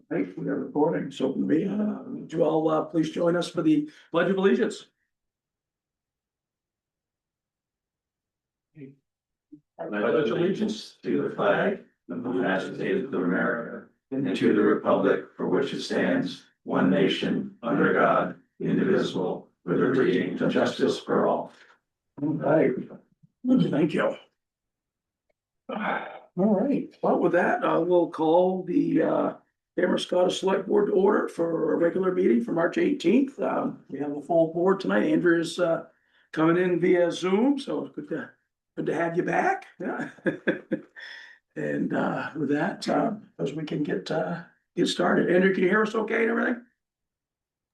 Right, we are recording, so would you all please join us for the Pledge of Allegiance? I pledge allegiance to the flag of the United States of America and to the republic for which it stands, one nation, under God, indivisible, with liberty and justice for all. All right, thank you. All right, well, with that, we'll call the Damariscotta Select Board to order for a regular meeting for March 18th. We have a full board tonight. Andrew's coming in via Zoom, so it's good to have you back. Yeah. And with that, as we can get started. Andrew, can you hear us okay and everything?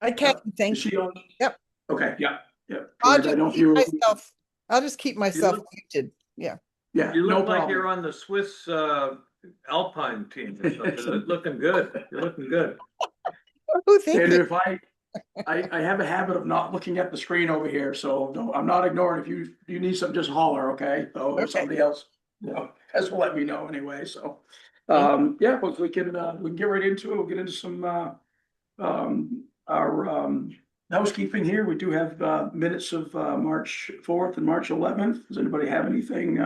I can, thank Is she you. on? Yep. Okay, yeah. I'll George, I just don't know if keep you were. myself, I'll just keep myself muted. Yeah. Yeah, You no look like problem. you're on the Swiss Alpine team or something. You're looking good. You're looking good. Oh, thank And you. if I have a habit of not looking at the screen over here, so no, I'm not ignoring. If you need something, just holler, okay? So Okay. somebody else, has to let me know anyway, so. Yeah, but we can get right into it. We'll get into some our housekeeping here. We do have minutes of March 4th and March 11th. Does anybody have anything?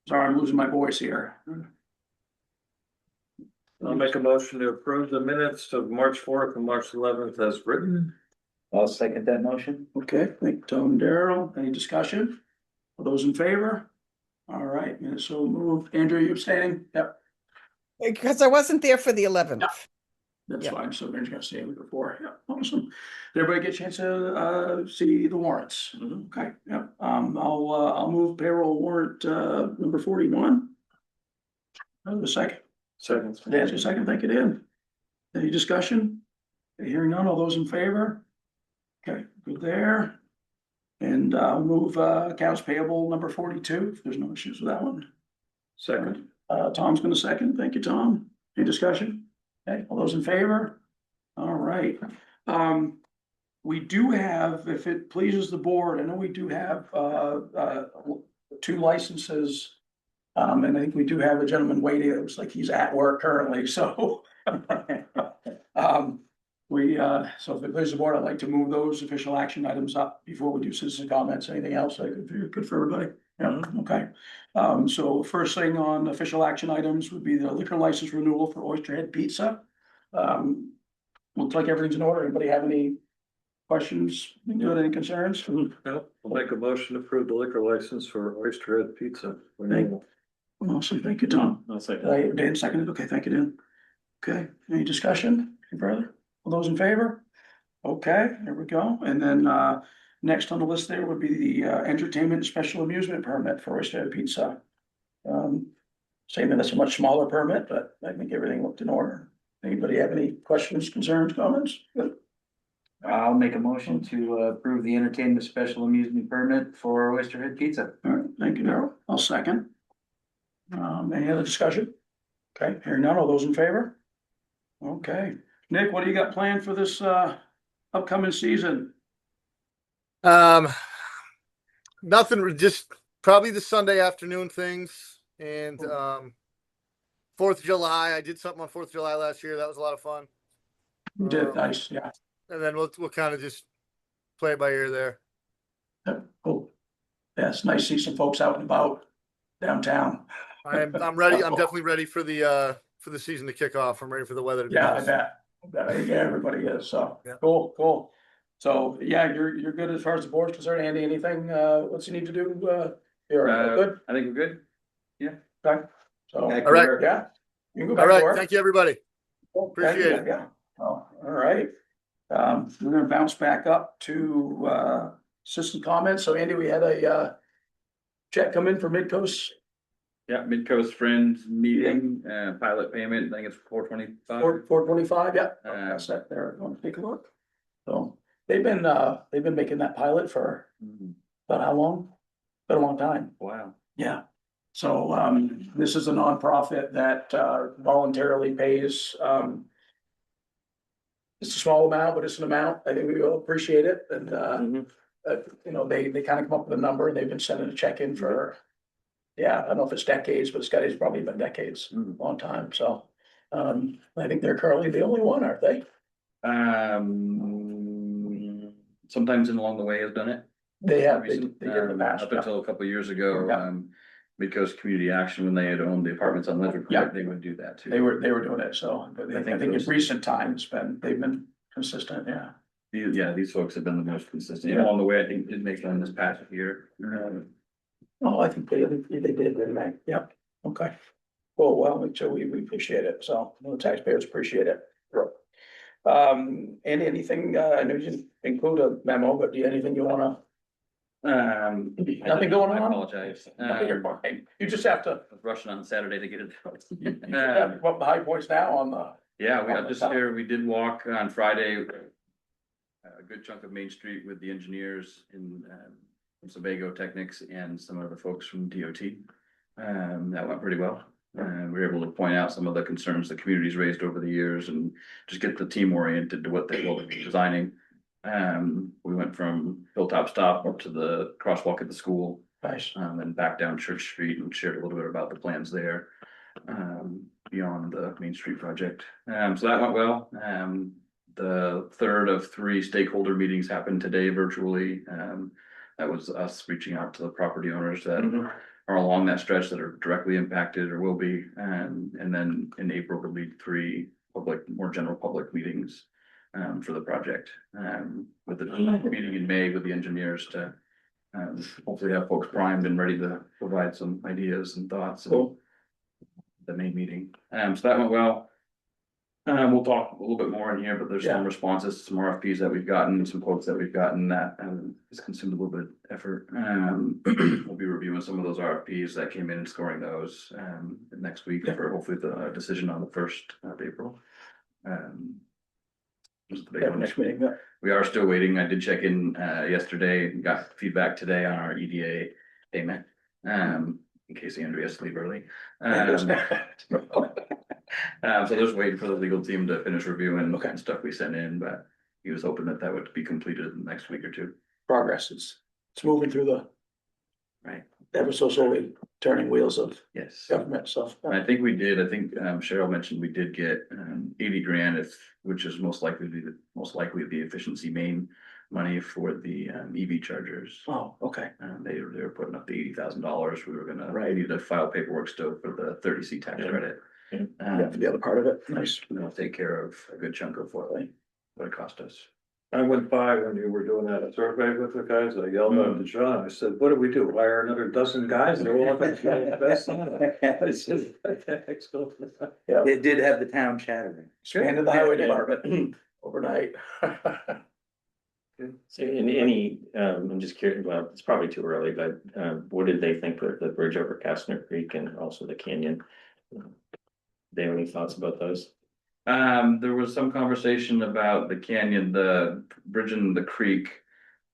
Sorry, I'm losing my voice here. I'll make a motion to approve the minutes of March 4th and March 11th as written. I'll second that motion. Okay, thank you, Tom and Daryl. Any discussion? All those in favor? All right, and so moved. Andrew, you abstaining? Yep, Because I wasn't there for the 11th. that's Yeah. fine. So Andrew's gonna say it before. Yeah, awesome. Did everybody get a chance to see the warrants? Okay, yeah. I'll move payroll warrant number 41. A second. Second. Dan's a second. Thank you, Dan. Any discussion? Okay, hearing none. All those in favor? Okay, good there. And I'll move accounts payable number 42, if there's no issues with that one. Second. Tom's gonna second. Thank you, Tom. Any discussion? Okay, all those in favor? All right. We do have, if it pleases the board, I know we do have 2 licenses. And I think we do have a gentleman waiting. It looks like he's at work currently, so. So if it pleases the board, I'd like to move those official action items up before we do citizen comments. Anything else that could be good for everybody? Yeah, okay. So first thing on official action items would be the liquor license renewal for Oysterhead Pizza. Looks like everything's in order. Anybody have any questions? Any concerns? No, I'll make a motion to approve the liquor license for Oysterhead Pizza. Awesome, thank you, Tom. I'll second. Dan seconded, okay, thank you, Dan. Okay, any discussion, any further? All those in favor? Okay, there we go, and then next on the list there would be the entertainment and special amusement permit for Oyster Pizza. Saying that it's a much smaller permit, but I think everything looked in order. Anybody have any questions, concerns, comments? Good. I'll make a motion to approve the entertainment special amusement permit for Oysterhead Pizza. All right, thank you, Darrell. I'll second. Any other discussion? Okay, hearing none, all those in favor? Okay, Nick, what do you got planned for this upcoming season? Nothing, just probably the Sunday afternoon things and 4th of July. I did something on 4th of July last year. That was a lot of fun. You did, nice, yeah. And then we'll kind of just play it by ear there. Cool. Yeah, it's nice to see some folks out and about downtown. I'm ready. I'm definitely ready for the season to kick off. I'm ready for the weather to be Yeah, nice. I bet. Yeah, everybody is, so, Yeah. cool. So, yeah, you're good as far as the board's concerned. Andy, anything, what's you need to do? You're good? I think we're good. Yeah. Okay, so, All right. yeah. You can go All back to right. work. Thank you, everybody. Appreciate Appreciate it. Yeah, oh, all right. We're gonna bounce back up to citizen comments. So Andy, we had a check come in for Midcoast, Yeah, Midcoast Friends meeting, pilot payment, I think it's $425. 425, yeah. Uh, That's that there. Want to take a look? So they've been making that pilot for about how long? Been a long time. Wow. Yeah. So this is a nonprofit that voluntarily pays it's a small amount, but it's an amount. I think we will appreciate it. And you know, they kind of come up with a number and they've been sending a check in for, yeah, I don't know if it's decades, but it's probably been decades, long time. So I think they're currently the only one, aren't they? Sometimes in along the way has done it. They have, they Recent, did in the past. Up until a couple of years ago, Yeah. because Community Action, when they had owned the apartments on Ledger, Yeah. they would do that too. They were doing it, so but I I think think in those- recent times, they've been consistent, yeah. These folks have been the most consistent. Yeah. Along the way, I think it makes them this past year. Oh, I think they did, didn't they? Yep, okay. Well, so we appreciate it, so the taxpayers appreciate it. And anything, I know you didn't include a memo, but do you, anything you wanna? Nothing going I on? apologize. You're fine. You just have to, I was rushing on Saturday to get it out. you just have to put the high points now on the. Yeah, we are just here, we did walk on Friday. A good chunk of Main Street with the engineers in from Sebago Technics and some of the folks from DOT. That went pretty well. We were able to point out some of the concerns the community's raised over the years and just get the team oriented to what they'll be designing. We went from Hilltop Stop up to the crosswalk at the school. Nice. And back down Church Street and shared a little bit about the plans there. Beyond the Main Street project. So that went well. The third of 3 stakeholder meetings happened today virtually. That was us reaching out to the property owners that are along that stretch that are directly impacted or will be. And then in April, we'll lead 3 more general public meetings for the project. With the meeting in May with the engineers to hopefully have folks primed and ready to provide some ideas and thoughts. Cool. The main meeting. So that went well. We'll talk a little bit more in here, but there's some Yeah. responses, to some RFPs that we've gotten, some quotes that we've gotten that has consumed a little bit of effort. We'll be reviewing some of those RFPs that came in and scoring those next week for hopefully the decision on the 1st of April. Just the big one. Next meeting, yeah. We are still waiting. I did check in yesterday and got feedback today on our EDA payment. In case Andrew has to leave early. So just waiting for the legal team to finish reviewing Okay. stuff we sent in, but he was hoping that that would be completed in the next week or 2. Progress, it's moving through the. Right. Ever so slowly turning wheels of Yes. government stuff. And I think Cheryl mentioned we did get 80 grand, which is most likely the efficiency main money for the EV chargers. Oh, okay. They were putting up the $80,000. We were gonna Right. need to file paperwork still for the 30C tax credit. Yeah, for the other part of it, nice. That'll take care of a good chunk of what it cost us. I went by when you were doing that survey with the guys, I yelled out to John, I said, what do we do, hire another dozen guys? And they're all gonna be the best on it. I said, what the heck's going on? Yeah, It did have the town chattering. expanded the highway department overnight. So in any, I'm just curious, well, it's probably too early, but what did they think of the bridge over Castner Creek and also the canyon? They have any thoughts about those? There was some conversation about the canyon, the bridge in the creek.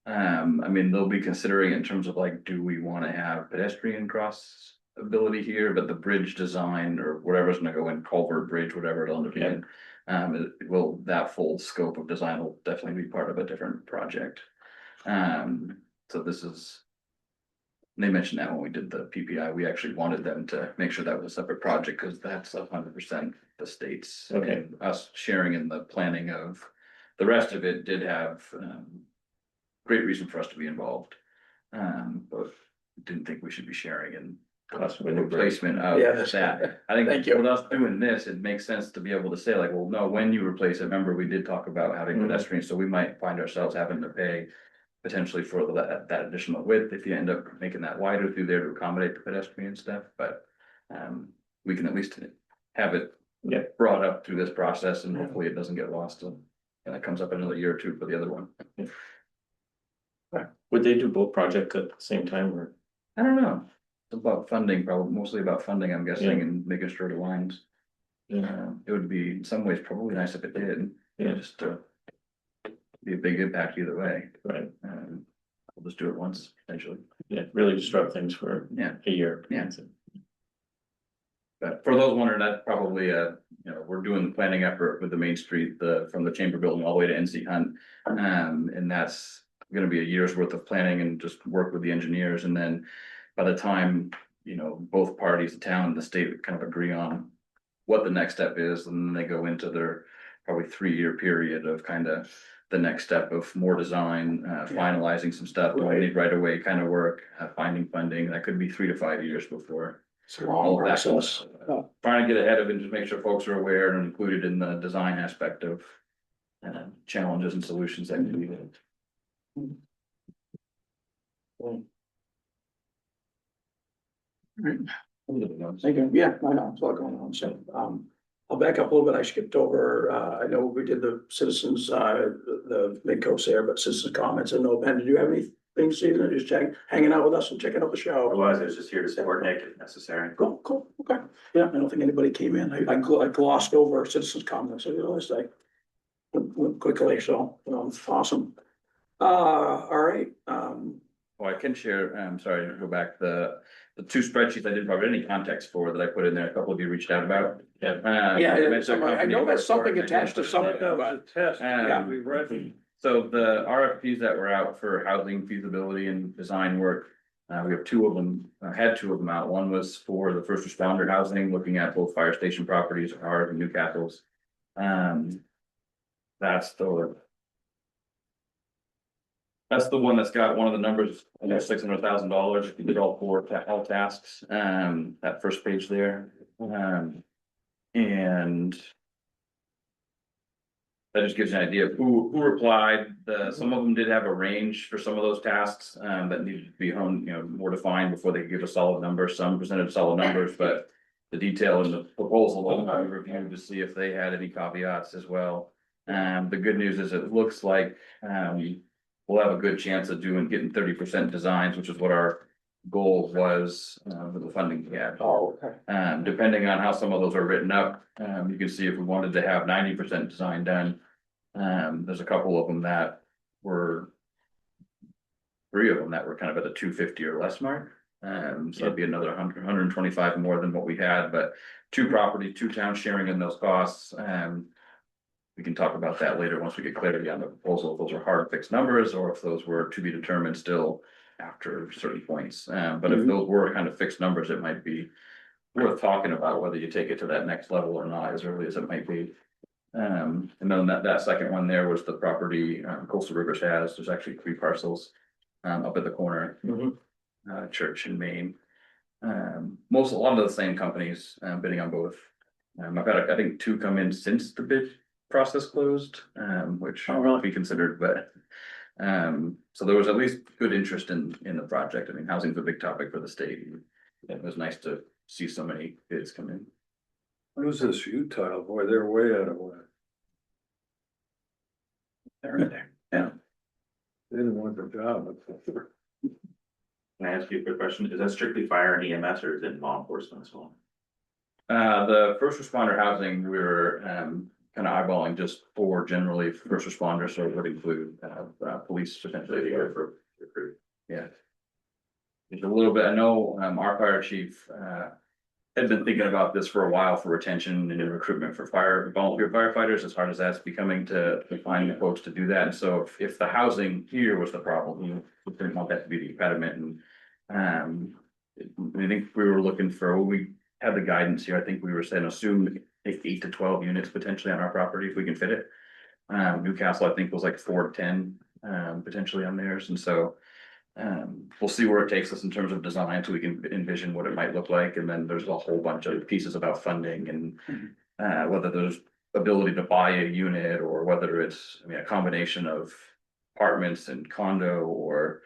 I mean, they'll be considering in terms of like, do we want to have pedestrian cross ability here, but the bridge design or whatever's gonna go in, culvert bridge, whatever it'll end up being. That full scope of design will definitely be part of a different project. So this is. They mentioned that when we did the PPI, we actually wanted them to make sure that was a separate project, because that's 100% the state's. Okay. And us sharing in the planning of, the rest of it did have, great reason for us to be involved. But didn't think we should be sharing in Cost of a new bridge. replacement of Yeah. that. I Thank think you. with us doing this, it makes sense to be able to say like, well, no, when you replace it, remember, we did talk about having Mhm. pedestrians, so we might find ourselves having to pay. Potentially for that additional width, if you end up making that wider through there to accommodate the pedestrian stuff, but. We can at least have it. Yeah. Brought up through this process, and hopefully it doesn't get lost, and it comes up another year or 2 for the other one. Would they do both projects at the same time or? I don't know, it's about funding, probably mostly about funding, I'm guessing, Yeah. and making sure it aligns. It would be in some ways probably nice if it did, Yeah. just to. Be a big impact either way, Right, we'll just do it once, potentially. yeah, really disrupt things for Yeah. a year. Yeah. But for those wondering, that's probably we're doing the planning effort with the Main Street, from the Chamber Building all the way to NC Hunt. And that's gonna be a year's worth of planning and just work with the engineers, and then by the time, both parties, the town and the state kind of agree on. what the next step is, and then they go into their probably 3-year period of kind of the next step of more design, finalizing some stuff, doing the right away kind of work, finding funding. That could be 3 to 5 years before. It's a long all of that. process. Trying to get ahead of it and just make sure folks are aware and included in the design aspect of challenges and solutions that can be needed. Thank you. Yeah, I know, it's a lot going on, so, I'll back up a little bit, I skipped over, I know we did the citizens, the mid-coast there, but citizens comments, and no, Ben, did you have anything this evening, or just hanging out with us and checking out the show? Otherwise, I was just here to support Nick if necessary. Cool, okay, yeah, I don't think anybody came in, I glossed over citizens comments, I realized I went quickly, so, awesome. All right, Well, I can share, sorry to go back, the 2 spreadsheets I didn't provide any context for that I put in there, a couple of you reached out about. yeah, I know that's something attached to something, That was but, a test, Yeah. we read. So the RFPs that were out for housing feasibility and design work, we have 2 of them, had 2 of them out. One was for the first responder housing, looking at both fire station properties, ours and Newcastle's. That's the one that's got one of the numbers, $600,000 if you did all 4 all tasks, that first page there. And that just gives you an idea of who replied. Some of them did have a range for some of those tasks, that needed to be honed, more defined before they could give a solid number. Some presented solid numbers, but the detail in the proposal, we'll review to see if they had any caveats as well. The good news is it looks like, we'll have a good chance of getting 30% designs, which is what our goal was, with the funding we had. oh, okay. Depending on how some of those are written up, you can see if we wanted to have 90% design done. There's a couple of them that were, 3 of them that were kind of at the 250 or less mark. So it'd be another 125 more than what we had, but 2 property, 2 towns sharing in those costs. We can talk about that later once we get clarity on the proposal, if those are hard fixed numbers or if those were to be determined still after certain points. But if those were kind of fixed numbers, it might be worth talking about whether you take it to that next level or not, as early as it might be. And then that second one there was the property Coastal Rivers has. There's actually 3 parcels up at the corner, Church in Maine. A lot of the same companies bidding on both. I've had I think 2 come in since the bid process closed, which will be considered, but so there was at least good interest in the project. I mean, housing's a big topic for the state. It was nice to see so many bids come in. What was this Utah? Boy, they're way out of whack. They're in there, yeah. They didn't want their job. Can I ask you a quick question? Is that strictly fire and EMS or is it law enforcement as well? The first responder housing, we were kind of eyeballing just for generally first responders, so it would include police potentially here for recruit. Yeah. There's a little bit, I know our fire chief had been thinking about this for a while for retention and recruitment for volunteer firefighters, as hard as that's becoming to find the folks to do that. And so if the housing here was the problem, we didn't want that to be the impediment. And I think we were looking for, when we had the guidance here, I think we were saying assume 8 to 12 units potentially on our property if we can fit it. Newcastle, I think, was like 4 to 10 potentially on theirs. And so we'll see where it takes us in terms of design so we can envision what it might look like. And then there's a whole bunch of pieces about funding and whether there's ability to buy a unit or whether it's, a combination of apartments and condo or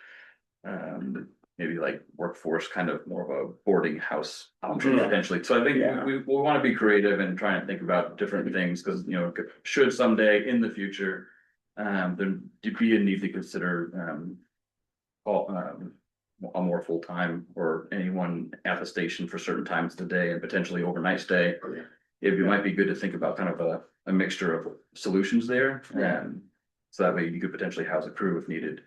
maybe like workforce, kind of more of a boarding house option potentially. So I think we want to be creative and try and think about different things because, should someday in the future, there be a need to consider a more full-time or anyone at the station for certain times of the day and potentially overnight stay. It might be good to think about kind of a mixture of solutions there. So that way you could potentially house a crew if needed.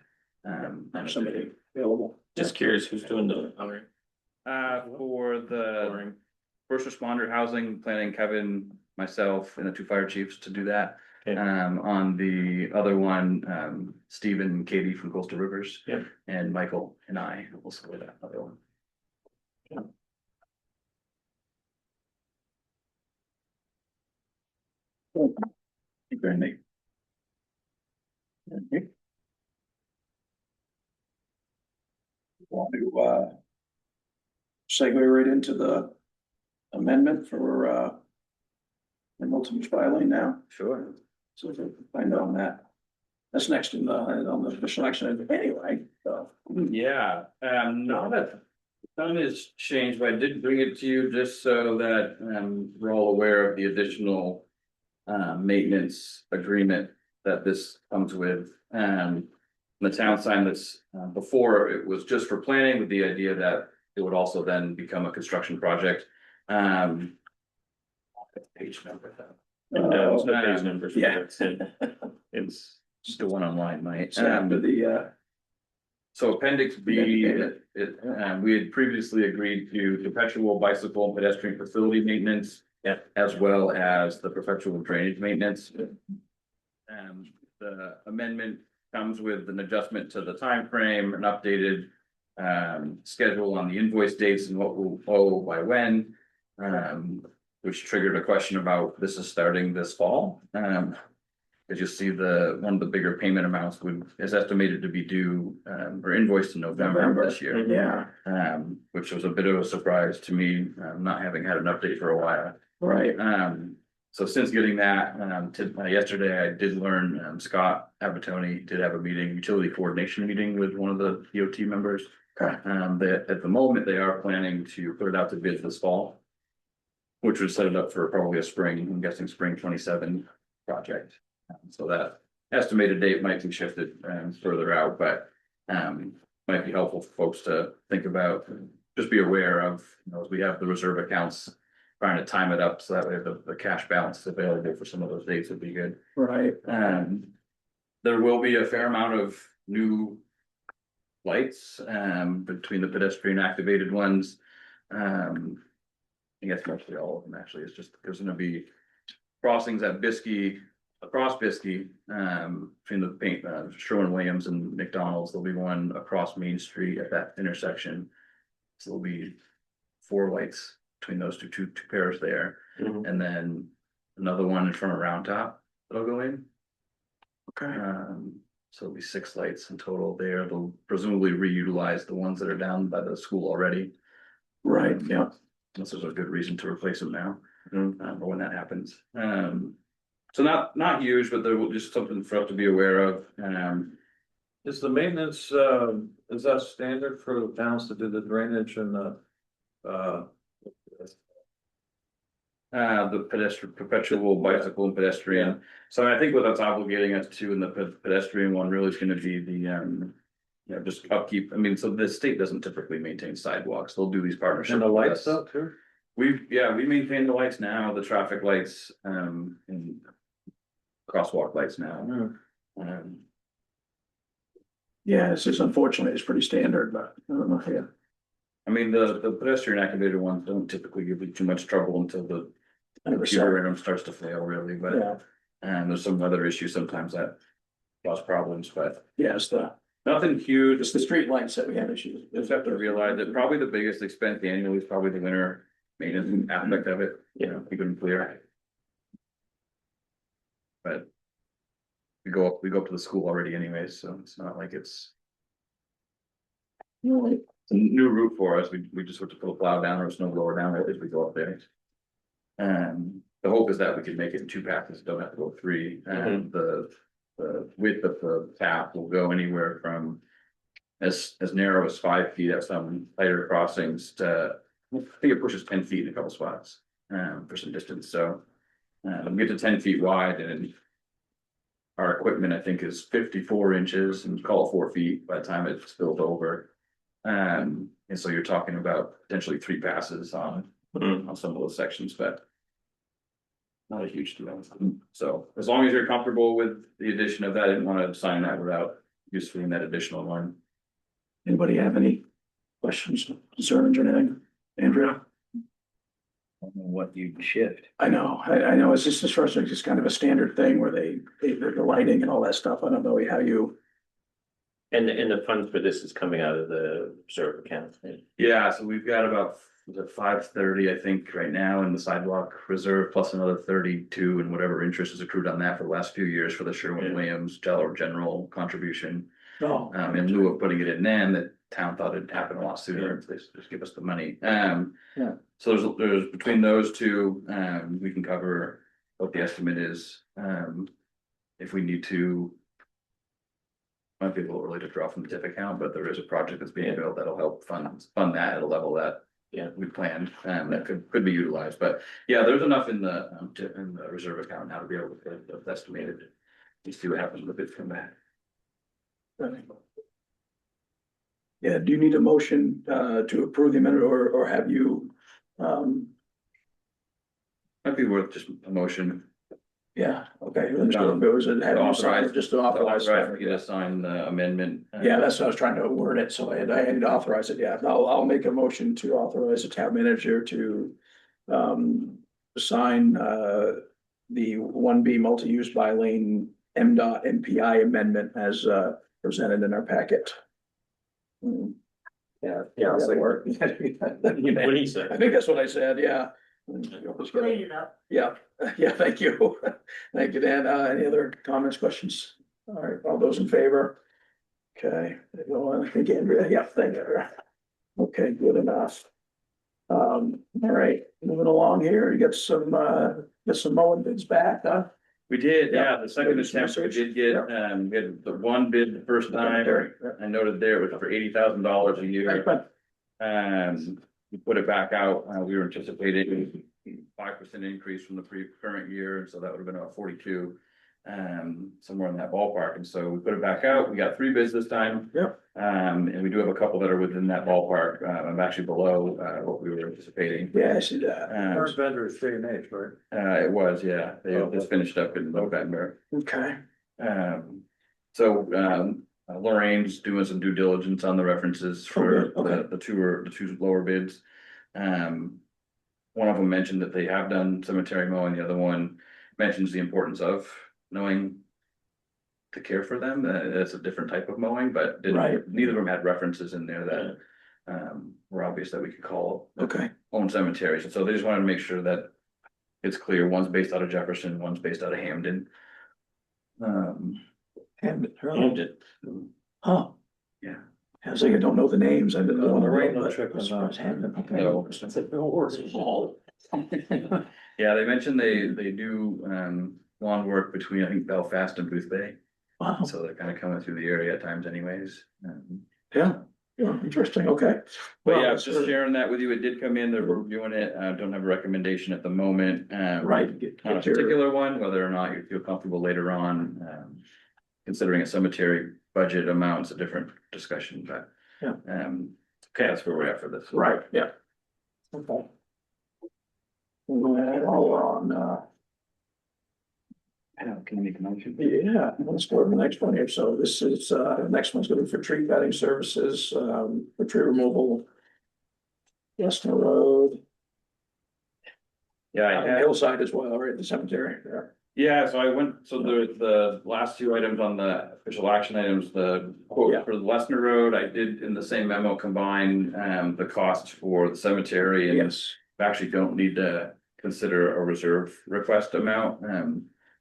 Have somebody available. Just curious, who's doing the hiring? For the first responder housing, planning Kevin, myself, and the 2 fire chiefs to do that. Okay. On the other one, Stephen and Katie from Coastal Rivers. Yep. And Michael and I will support that other one. Randy. Want to, segue right into the amendment for, the multiple filing now? Sure. So I know on that. That's next in the, on the official action anyway, so. Yeah, not a ton has changed, but I did bring it to you just so that, we're all aware of the additional. Maintenance agreement that this comes with, the town sign that's, before it was just for planning with the idea that it would also then become a construction project. Page number. It's the page numbers. Yeah. It's just the one online, Mike. So after the, So appendix B, we had previously agreed to perpetual bicycle and pedestrian facility maintenance. Yeah. As well as the perpetual drainage maintenance. The amendment comes with an adjustment to the time frame, an updated. Schedule on the invoice dates and what will owe by when. Which triggered a question about this is starting this fall. As you see, one of the bigger payment amounts is estimated to be due, or invoiced in November of this year. yeah, Which was a bit of a surprise to me, not having had an update for a while. right, So since getting that, yesterday I did learn, Scott Abertoni did have a meeting, utility coordination meeting with one of the DOT members. okay, That at the moment, they are planning to put it out to bid this fall. Which would set it up for probably a spring, I'm guessing spring 27 project. So that estimated date might be shifted further out, but might be helpful for folks to think about. Just be aware of, as we have the reserve accounts, trying to time it up so that way the cash balance available for some of those dates would be good. right, There will be a fair amount of new lights between the pedestrian activated ones. I guess mostly all of them actually. It's just there's gonna be crossings at Biskie, across Biskie, between the paint, Sherwin-Williams and McDonald's. There'll be one across Main Street at that intersection. So there'll be 4 lights between those two pairs there, Mhm. and then another one in front of Round Top that'll go in. okay, So it'll be 6 lights in total there. They'll presumably reutilize the ones that are down by the school already. right, yeah, Unless there's a good reason to replace them now, Mhm. or when that happens. So not huge, but there will just something for us to be aware of. Is the maintenance, is that standard for the towns to do the drainage and the, The pedestrian, perpetual bicycle and pedestrian. So I think what that's obligating us to in the pedestrian one really is gonna be the, just upkeep. I mean, so the state doesn't typically maintain sidewalks. They'll do these partnerships. and the with lights us. up too? We maintain the lights now, the traffic lights, and crosswalk lights now. Um, yeah, it's just unfortunately, it's pretty standard, but I don't know, yeah. I mean, the pedestrian activated ones don't typically give you too much trouble until the computer 100%. in them starts to fail really, but, Yeah, and there's some other issues sometimes that cause problems, but yeah, it's nothing huge. the street lights that we have issues. Just have to realize that probably the biggest expense annually is probably the winter maintenance aspect of it, keep them clear. But we go up to the school already anyways, so it's not like it's Right. a new route for us. We just have to put a plow down or a snow blower down as we go up there. The hope is that we can make it in 2 passes, don't have to go 3, and the width of the path will go anywhere from as narrow as 5 feet at some tighter crossings to, I think it pushes 10 feet in a couple spots, for some distance, so. We get to 10 feet wide and our equipment, I think, is 54 inches and call it 4 feet by the time it's spilled over. And so you're talking about potentially 3 passes on some of those sections, but. Not a huge deal. So as long as you're comfortable with the addition of that, I didn't want to sign that without just filling that additional one. Anybody have any questions, concerns or anything? Andrea? What you shift. I know, I know, it's just, for us, it's just kind of a standard thing where the lighting and all that stuff, I don't know how you. And the funds for this is coming out of the reserve account. Right? Yeah, so we've got about was at 530, I think, right now in the sidewalk reserve, plus another 32 and whatever interest is accrued on that for the last few years for the Sherwin-Williams general contribution. Oh, In lieu of putting it in then, the town thought it'd happen a lot sooner if they just give us the money. Yeah. So there's between those two, we can cover what the estimate is. If we need to. Might be a little early to draw from the TIF account, but there is a project that's being built that'll help fund that at a level that. Yeah. We planned, that could be utilized, but yeah, there's enough in the reserve account now to be able to get it estimated. You see what happens with it from that. yeah, do you need a motion to approve the amendment or have you? Might be worth just a motion. Yeah, okay, it was a, have you signed, just to authorize. Right, you to sign the amendment. Yeah, that's what I was trying to word it, so I had to authorize it, yeah, I'll make a motion to authorize the town manager to. Sign the 1B multi-use by lane MDOT MPI amendment as presented in our packet. Yeah, Yeah, that'll work. What do you say? I think that's what I said, yeah. Yeah, yeah, thank you. Thank you, Dan. Any other comments, questions? All right, all those in favor? Okay, I think Andrea, yeah, thank you. Okay, good enough. All right, moving along here, you got some mowing bids back, huh? We did, Yeah. yeah, the second Maybe some attempt we research. did get, we had the one bid the first time. I noted there it was for $80,000 a year. We put it back out, we were anticipating 5% increase from the current year, so that would have been about 42. Somewhere in that ballpark, and so we put it back out, we got 3 bids this time. Yep. And we do have a couple that are within that ballpark, I'm actually below, what we were anticipating. Yeah, I see that. First vendor is J&H, right? It was, yeah, they just finished up in November. Okay, Lorraine's doing some due diligence on the references for Okay. the two lower bids. One of them mentioned that they have done cemetery mowing, the other one mentions the importance of knowing to care for them. It's a different type of mowing, but Right. neither of them had references in there that were obvious that we could call okay, own cemeteries. And so they just wanted to make sure that it's clear, one's based out of Jefferson, one's based out of Hamden. Hamden, huh? Yeah. I was like, I don't know the names, I didn't know. Lorraine will but check it's them out. Hamden, okay. No. Small. Yeah, they mentioned they do lawn work between, I think, Belfast and Booth Bay. Wow, So they're kind of coming through the area at times anyways. yeah, interesting, okay. But Well, yeah, that's just sharing that with you. It did come in, they're reviewing it. Don't have a recommendation at the moment. Right. Get On a your- particular one, whether or not you feel comfortable later on. Considering a cemetery budget amount's a different discussion, but. Yeah. Okay, that's where we're at for this. Right, yeah. Okay. While we're on, Can I make a motion? yeah, let's go to the next one here. So this is, next one's gonna be for tree cutting services, for tree removal. Western Road, Yeah, I had. hillside as well, right, the cemetery, yeah. Yeah, so I went, so the last 2 items on the official action items, the quote Yeah. for the Lesnar Road, I did in the same memo combine the cost for the cemetery and. Yes, Actually don't need to consider a reserve request amount.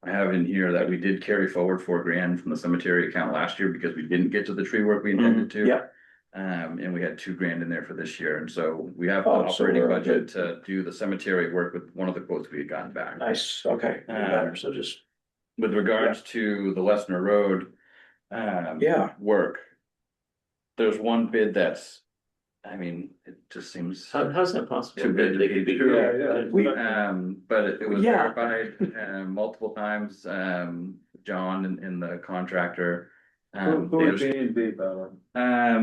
I have in here that we did carry forward $4,000 from the cemetery account last year because we didn't get to the tree work we intended to. yeah. And we had $2,000 in there for this year, and so we have the Oh, so operating we're budget to do the cemetery work with one of the quotes we had gotten back. Nice, okay, so just, With regards to the Lesnar Road. Yeah. Work. There's one bid that's, I mean, it just seems. How's that possible? Too good to They could be be true. Yeah, we, But it was Yeah. verified, multiple times, John and the contractor. Who would be in B, by the way? I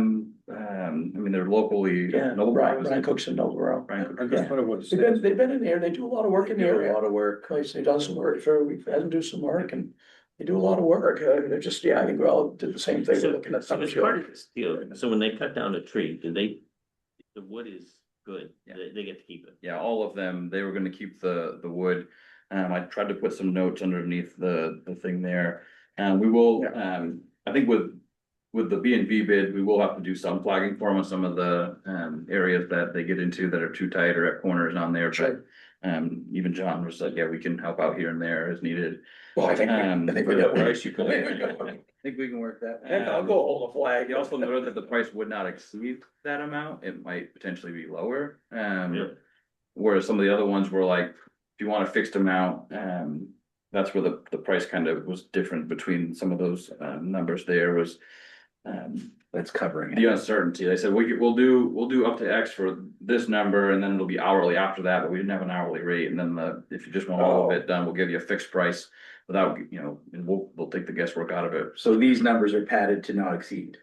mean, they're locally. yeah, Noble Brian Brothers. Brian Cookson, Noblesboro. Brian Cook. I just wonder what it They've says. been in there, they do a lot of work in the They do a area. lot of work. They've done some work, we've had them do some work and they do a lot of work, they're just, yeah, I think we all did the same thing, we're looking at So some. as part of this deal, so when they cut down a tree, the wood is good, Yeah. they get to keep it. Yeah, all of them, they were gonna keep the wood. I tried to put some notes underneath the thing there. We will, I think with with the B and B bid, we will have to do some flagging for them on some of the areas that they get into that are too tight or at corners on there, but. Sure. Even John was like, yeah, we can help out here and there as needed. Well, I think we For the got price you could. I think we can work that. Heck, I'll go hold a flag. He also noted that the price would not exceed that amount, it might potentially be lower, Yeah. whereas some of the other ones were like, if you want a fixed amount, that's where the price kind of was different between some of those, numbers there was. That's covering The it. uncertainty, they said, we'll do up to X for this number, and then it'll be hourly after that, but we didn't have an hourly rate, and then if you just want all of it done, we'll give you a fixed price. Without, and we'll take the guesswork out of it. So these numbers are padded to not exceed.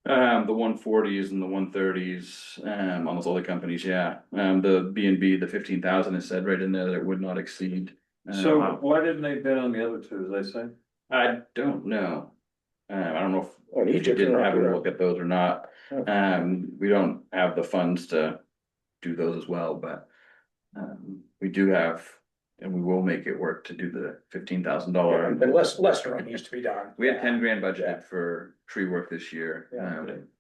The 140s and the 130s, on those other companies, yeah, the B and B, the 15,000 is said right in there that it would not exceed. So why didn't they bid on the other two, as they say? I don't know. I don't know Or if you Egypt didn't or have a Europe. look at those or not. We don't have the funds to do those as well, but. We do have, and we will make it work to do the $15,000. And less road needs to be done. We had 10 grand budgeted for tree work this year.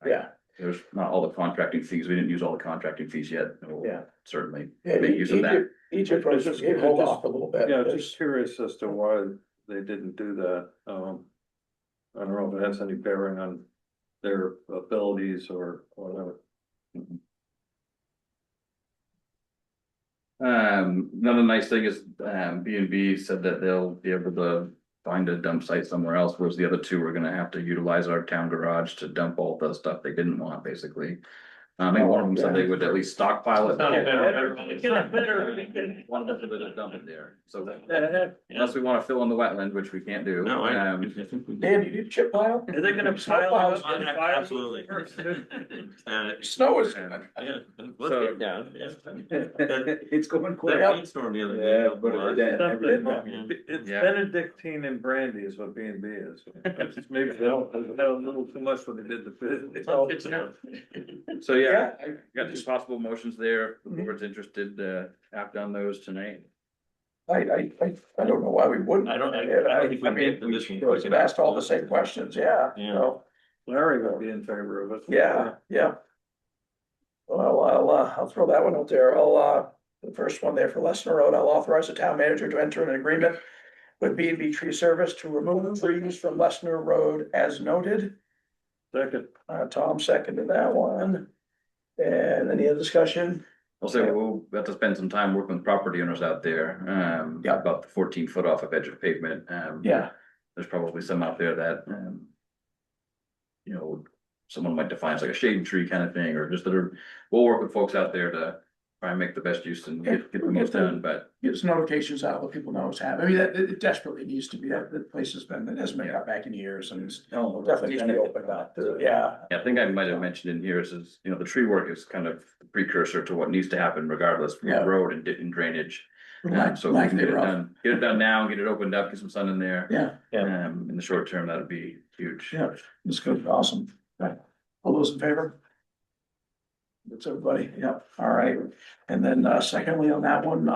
Yeah. There's not all the contracting fees. We didn't use all the contracting fees yet. We'll Yeah. Certainly Yeah, make use of that. Egypt was just hold off a little bit. Yeah, just curious as to why they didn't do that. I don't know if it has any bearing on their abilities or whatever. Another nice thing is, B and B said that they'll be able to find a dump site somewhere else, whereas the other two are gonna have to utilize our town garage to dump all the stuff they didn't want, basically. I think one of them said they would at least stockpile it. One of them said they'd dump it there, so unless we wanna fill in the wetland, which we can't do. No, Dan, you need chip pile? Are they gonna Snow pile plows. on? Absolutely. Snow is. Yeah, let's So- get down, yeah. It's going quick. That rainstorm the other day. Yeah, but It's Yeah. Benedictine and brandy is what B and B is. Maybe they don't, they had a little too much when they did the bid. So, yeah, Yeah, got two possible motions there, if the board's interested, act on those tonight. I don't know why we wouldn't. I don't think we mean, did this one. we've asked all the same questions, yeah. Yeah. So, Larry would be in favor of it. yeah. Well, I'll throw that one out there. The first one there for Lesnar Road, I'll authorize the town manager to enter an agreement with B and B Tree Service to remove trees from Lesnar Road as noted. Second, Tom seconded that one. And any other discussion? I'll say we'll have to spend some time working with property owners out there, Yeah. about the 14 foot off of edge of pavement, Yeah, there's probably some out there that, someone might define as like a shade tree kind of thing, or just that are, we'll work with folks out there to try and make the best use and get the most done, but. get some notifications out, let people know what's happening. I mean, it desperately needs to be, that place has been, it hasn't been got back in years and it's definitely gonna be opened up, yeah. Yeah, I think I might have mentioned in here is, the tree work is kind of the precursor to what needs to happen regardless from Yeah. the road and drainage. So if we Like can they get it rough. done, get it opened up, get some sun in there. Yeah, In the short term, that'd be huge. yeah, it's good, awesome. Right. All those in favor? That's everybody, yeah, all right. And then secondly, on that one,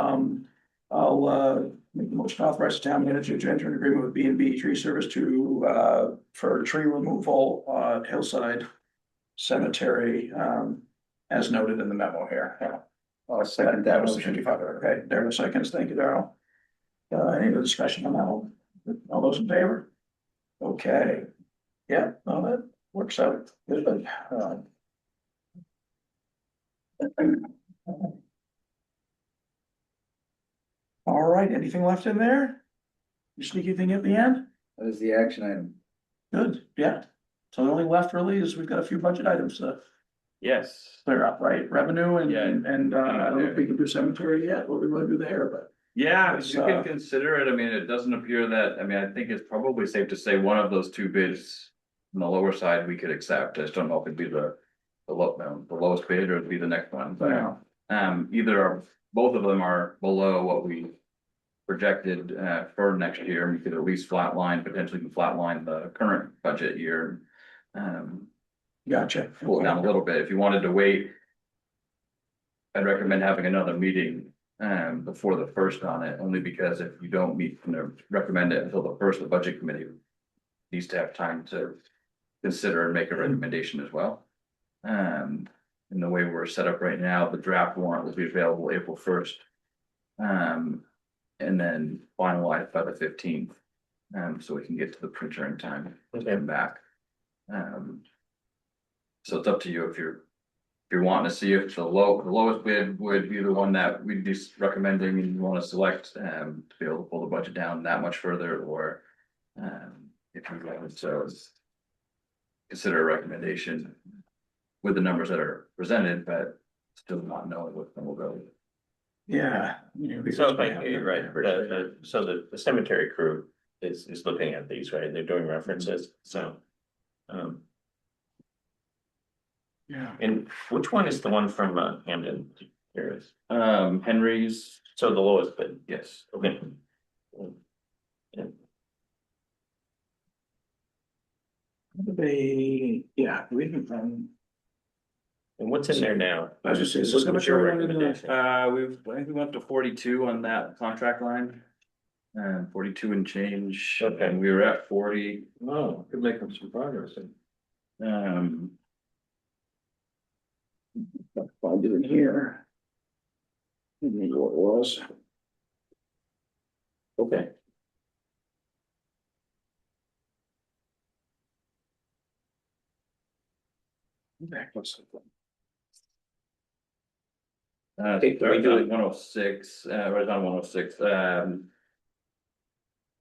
I'll make the motion to authorize the town manager to enter an agreement with B and B Tree Service for tree removal Hillside Cemetery, as noted in the memo here. Yeah. I'll second That that was the motion. 55, okay, Darrell seconds, thank you, Darrell. Any other discussion on that one? All those in favor? Okay, yeah, no, that works out good. All right, anything left in there? You sneaky thing at the end? That is the action item. Good, yeah. So the only left really is we've got a few budget items to Yes. clear up, right? Revenue Yeah. and I don't know if we can do cemetery yet, what we want to do there, but. Yeah, It's, you can consider it. I mean, it doesn't appear that, I think it's probably safe to say one of those two bids on the lower side we could accept. I just don't know if it'd be the lowest bid or it'd be the next one, but both of them are below what we projected for next year. We could at least potentially flatline the current budget year. Gotcha. Pull it down a little bit. If you wanted to wait, I'd recommend having another meeting before the first on it, only because if you don't recommend it until the first, the budget committee needs to have time to consider and make a recommendation as well. In the way we're set up right now, the draft warrant will be available April 1st. And then finalized by the 15th. So we can get to the printer in time to get back. So it's up to you if you're wanting to see if the lowest bid would be the one that we'd be recommending and you want to select, to be able to pull the budget down that much further, or, if you want to consider a recommendation with the numbers that are presented, but still not knowing what will go. Yeah. So if you're right, so the cemetery crew is looking at these, right? They're doing references, so. Yeah. And which one is the one from Hamden? Curious. Henry's, So the lowest bid, yes. okay. Yeah. Yeah, we haven't done. And what's in there now? I was just saying, What's your cemetery one in recommendation? I think we went to 42 on that contract line. 42 and change. Okay. And we were at 40. Oh, could make them some progress. Find it in here. I don't know what it was. Okay. Hey, can we do it? 106, right on 106.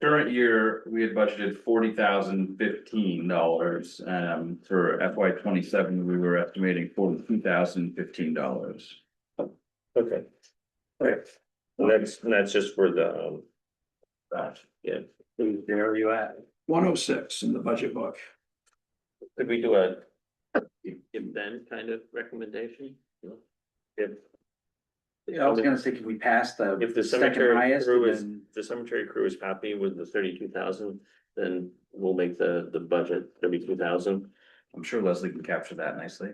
Current year, we had budgeted $40,015. For FY 27, we were estimating $42,015. Okay. Alright, and that's just for the, yeah, There are you at? 106 in the budget book. could we do a if then kind of recommendation? If Yeah, I was gonna say, can we pass the If the second cemetery highest crew and is, then- the cemetery crew is happy with the 32,000, then we'll make the budget 32,000. I'm sure Leslie can capture that nicely.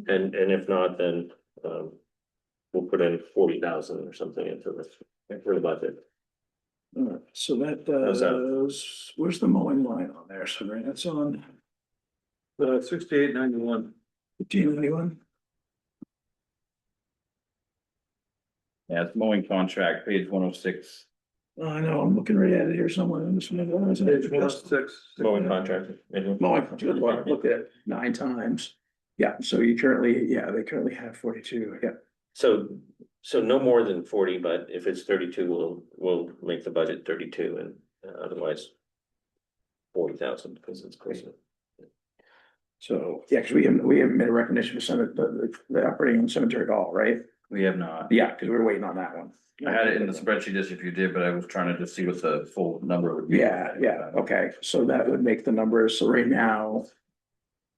And if not, then, we'll put in 40,000 or something into this, for the budget. Alright, so that How's that? does, where's the mowing line on there? So right, that's on 6891. 1591. Yeah, it's mowing contract, page 106. Oh, I know, I'm looking right at it here somewhere. I'm just Page 106. Mowing contract. Mowing, good one, look at it 9 times. Yeah, so you currently, yeah, they currently have 42, yeah. So no more than 40, but if it's 32, we'll make the budget 32 and otherwise 40,000 because it's closer. So, yeah, because we haven't made a recognition for the operating on cemetery at all, right? We have not. Yeah, because we were waiting on that one. I had it in the spreadsheet as if you did, but I was trying to just see what the full number would be. Yeah, okay, so that would make the numbers, so right now.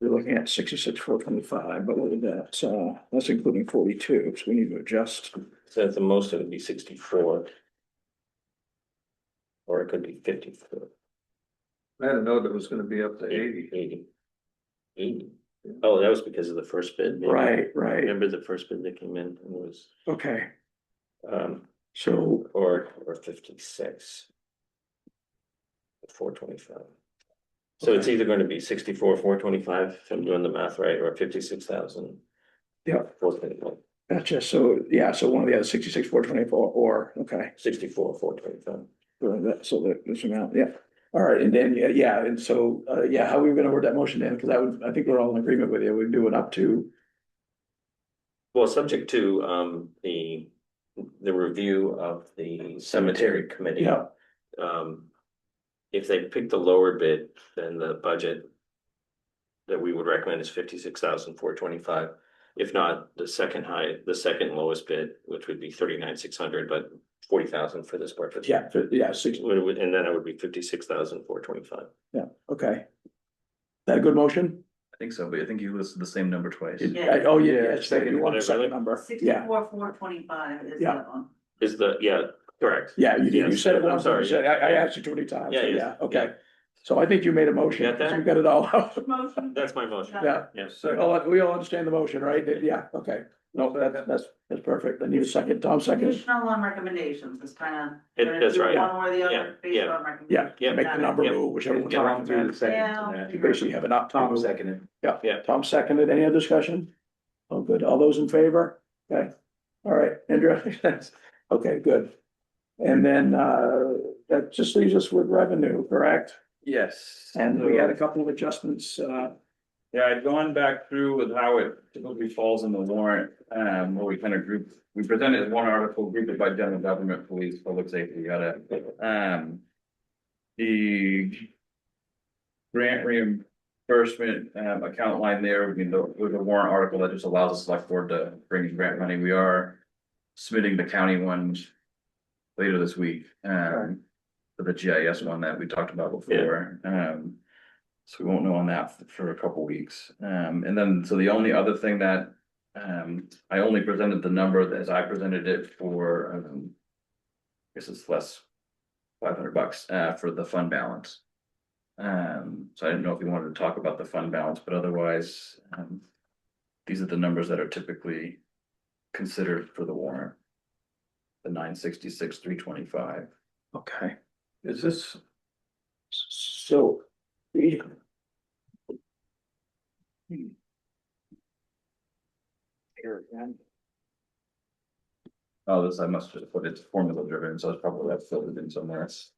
We're looking at 66,425, but look at that, that's including 42, so we need to adjust. So at the most, it would be 64. Or it could be 54. I had a note that was gonna be up to 80. 80. Oh, that was because of the first bid. maybe. Right, Remember the first bid that came in and was, okay, um, so, or 56. 425. So it's either going to be 64,425, if I'm doing the math right, or 56,000. yeah, 425. gotcha, so, yeah, so one of the other 66,424, or, okay. 64,425. So this amount, yeah, all right, and then, yeah, and so, yeah, how are we gonna word that motion then, because I think we're all in agreement with you, we do it up to. Well, subject to the review of the cemetery committee. Yeah. If they pick the lower bid, then the budget that we would recommend is 56,425. If not, the second lowest bid, which would be 39,600, but 40,000 for this purpose. Yeah, 60, And then it would be 56,425. yeah, okay. That a good motion? I think so, but I think you listed the same number twice. Yeah. Oh, yeah, second, you want the Whatever. second number, yeah, 64,425 is Yeah. that one. Is correct. yeah, you did, you Yes, said it I'm once, sorry. I asked you too many times, Yeah, so yes, yeah, okay. yeah. So I think you made a motion, Got that? so we got it all out. Motion? That's my motion. Yeah, Yes. we all understand the motion, right? Yeah, okay. No, that's perfect. I need a second. Tom, second. Conditional on recommendations, it's kind of. That's right. One or the Yeah, other, based yeah. on recommendations. Yeah, make the number Yep. move, whichever one. Get on through the second. Yeah. You basically have an up. Tom seconded. Yeah. Yeah. Tom seconded. Any other discussion? Oh, good. All those in favor? Okay. All right, Andrew. Okay, good. And then, that just leaves us with revenue, correct? Yes. And we had a couple of adjustments, Yeah, I'd gone back through with how it typically falls in the warrant, where we kind of we presented one article grouped by general government, police, public safety, the grant reimbursement, account line there, with a warrant article that just allows the select board to bring in grant money. We are submitting the county ones later this week, for the GIS one that we talked about before. So we won't know on that for a couple weeks. And then, so the only other thing that, I only presented the number as I presented it for, I guess it's less, $500, for the fund balance. So I didn't know if you wanted to talk about the fund balance, but otherwise, these are the numbers that are typically considered for the warrant. The 966, 325. okay, Is this, so. Here again. Oh, this, I must just put it's formula driven, so it's probably that filled in somewhere else.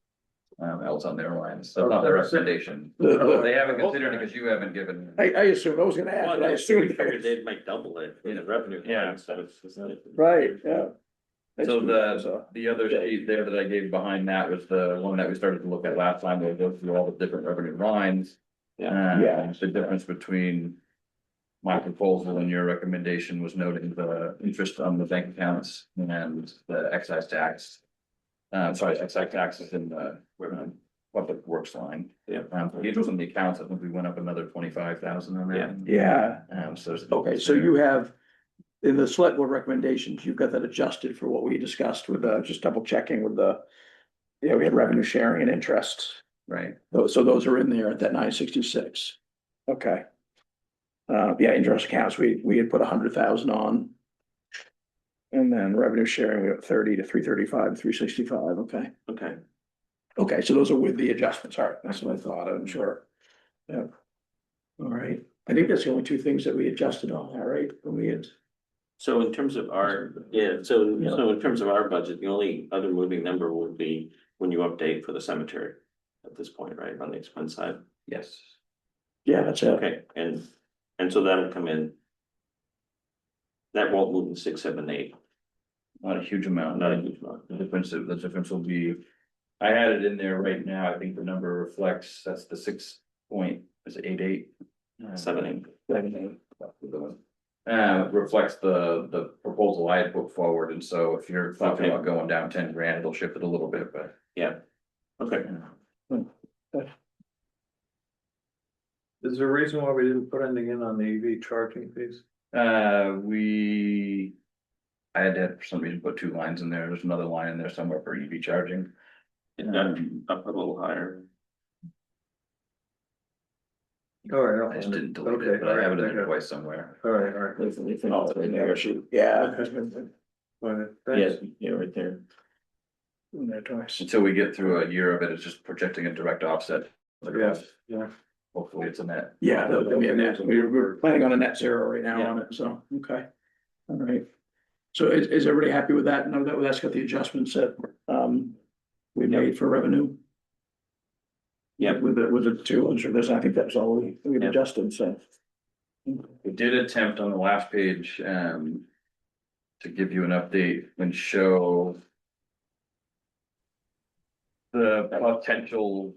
Else on their lines, so it's not their recommendation. They haven't considered it because you haven't given. I assumed, I was gonna ask, but I We assumed. figured they might double it in the revenue. Yeah. instead of. Right, yeah. So the other sheet there that I gave behind that was the one that we started to look at last time, where we go through all the different revenue lines. Yeah. The difference between my proposal and your recommendation was noting the interest on the bank accounts and the excise tax. Sorry, excise taxes in the public works line. Yeah. The interest on the accounts, I think we went up another 25,000 on that. Yeah, So. okay, so you have, in the select board recommendations, you've got that adjusted for what we discussed with, just double checking with the. Yeah, we had revenue sharing and interest, Right. so those are in there at that 966. Okay. Yeah, interest accounts, we had put 100,000 on. And then revenue sharing, we got 30 to 335, 365, okay. Okay, Okay, so those are with the adjustments, all right, that's what I thought, I'm sure. Yeah. All right, I think that's the only two things that we adjusted on, all right, when we had. so in terms of our, so in terms of our budget, the only other moving number would be when you update for the cemetery. At this point, right, on the expense side, Yes. Yeah, that's it. okay, and so that'll come in. That won't move in 6, 7, 8, Not a huge amount. not a huge amount. The difference will be, I had it in there right now, I think the number reflects, that's the 6.88. 7, 8. Reflects the proposal I had put forward, and so if you're talking about going down 10 grand, it'll shift it a little bit, but. Yeah, okay. is there a reason why we didn't put anything in on the EV charging fees? I had to, for some reason, put 2 lines in there, there's another line in there somewhere for EV charging. Up a little higher. All right. I just didn't delete it, but I have it in there twice somewhere. All right. In there, yeah. Yeah, right there. In there twice. Until we get through a year of it, it's just projecting a direct offset. Yeah. Hopefully it's a net. Yeah, that'll be a net, we're planning on a net zero right now on it, so, okay. All right. So is everybody happy with that? No, that's got the adjustments that, we made for revenue? Yeah. With the two, I'm sure I think that's all we've adjusted, so. We did attempt on the last page, to give you an update and show the potential,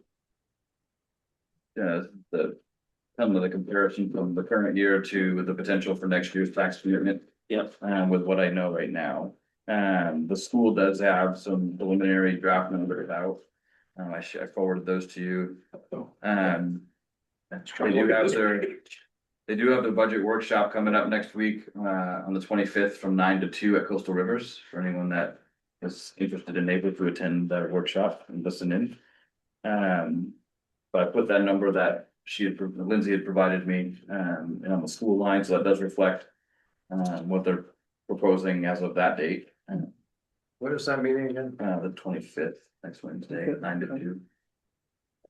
some of the comparison from the current year to the potential for next year's tax commitment. Yep. With what I know right now. The school does have some preliminary draft numbers out. I forwarded those to you. They do have their budget workshop coming up next week, on the 25th from 9 to 2 at Coastal Rivers, for anyone that is interested and able to attend that workshop and listen in. But I put that number that Lindsay had provided me, on the school line, so that does reflect what they're proposing as of that date, What is that meeting again? the 25th, next Wednesday, 9 to 2.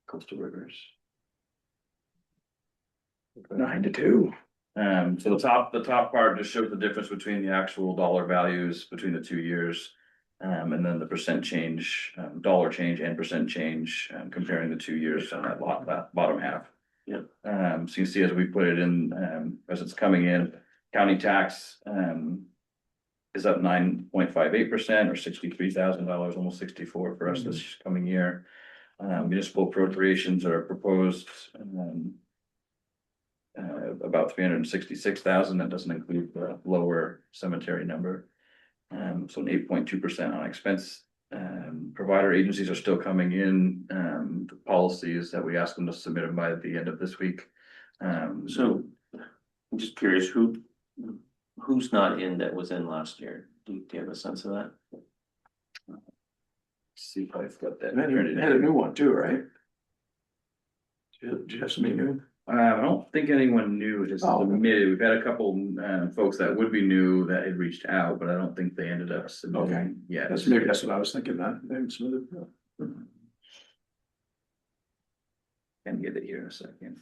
Coastal Rivers. 9 to 2. So the top part just shows the difference between the actual dollar values between the 2 years. And then the percent change, dollar change and percent change, comparing the 2 years on that bottom half. Yeah. So you see as we put it in, as it's coming in, county tax, is up 9.58% or $63,000, almost 64 for us this coming year. Municipal appropriations are proposed, about 366,000. That doesn't include the lower cemetery number. So an 8.2% on expense. Provider agencies are still coming in. The policies that we ask them to submit them by the end of this week. So I'm just curious, who's not in that was in last year? Do you have a sense of that? See if I've got that. And then you had a new one too, right? Did you have somebody new? I don't think anyone new just Oh. submitted. We've had a couple folks that would be new that had reached out, but I don't think they ended up submitting yet. Maybe that's what I was thinking then. Can get it here in a second.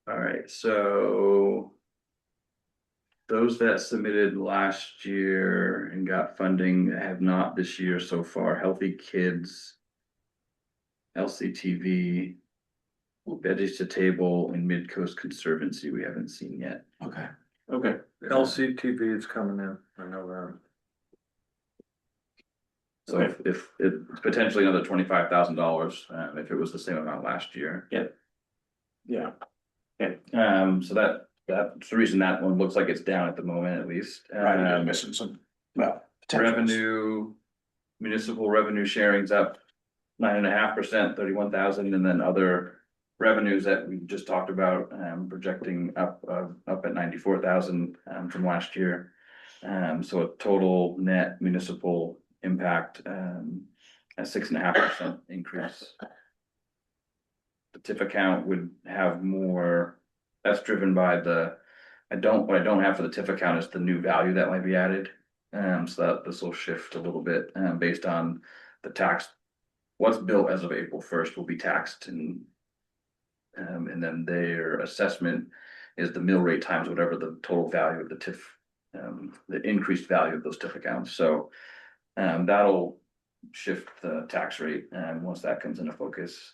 All right, so those that submitted last year and got funding have not this year so far. Healthy Kids, LCTV, Veggies to Table, and Mid Coast Conservancy we haven't seen yet. Okay. Okay. LCTV is coming in, I know that. So if it's potentially another $25,000, if it was the same amount last year. Yeah. So that's the reason that one looks like it's down at the moment, at least. Right, you're missing some, well. potentials. Revenue, municipal revenue sharing's up 9.5%, 31,000, and then other revenues that we just talked about, projecting up at 94,000, from last year. So a total net municipal impact, a 6.5% increase. The TIF account would have more, that's driven by what I don't have for the TIF account is the new value that might be added. So that this will shift a little bit, based on the tax. What's built as of April 1st will be taxed, and then their assessment is the mill rate times whatever the total value of the TIF, the increased value of those TIF accounts. So that'll shift the tax rate, once that comes into focus.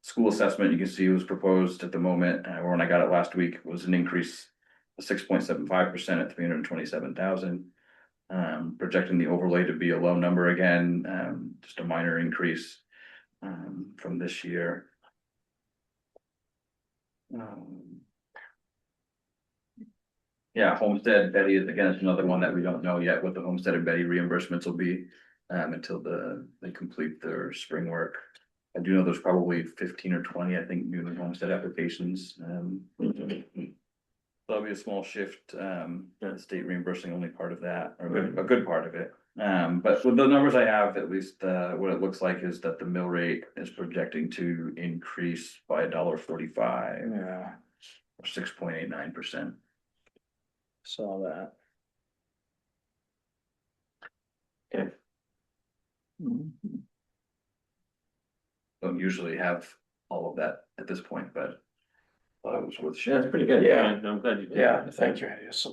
School assessment, you can see was proposed at the moment, or when I got it last week, was an increase of 6.75% at 327,000. Projecting the overlay to be a low number again, just a minor increase from this year. Yeah, Homestead Betty is again, it's another one that we don't know yet what the Homestead and Betty reimbursements will be, until they complete their spring work. I do know there's probably 15 or 20, I think, new homestead applications. There'll be a small shift, the state reimbursing only part of that, or a good part of it. But with the numbers I have, at least what it looks like is that the mill rate is projecting to increase by $1.45. Yeah. Or 6.89%. Saw that. Okay. Don't usually have all of that at this point, but thought it was worth Yeah, sharing. that's pretty good. Yeah. I'm glad you did. Yeah, thank you. Yes.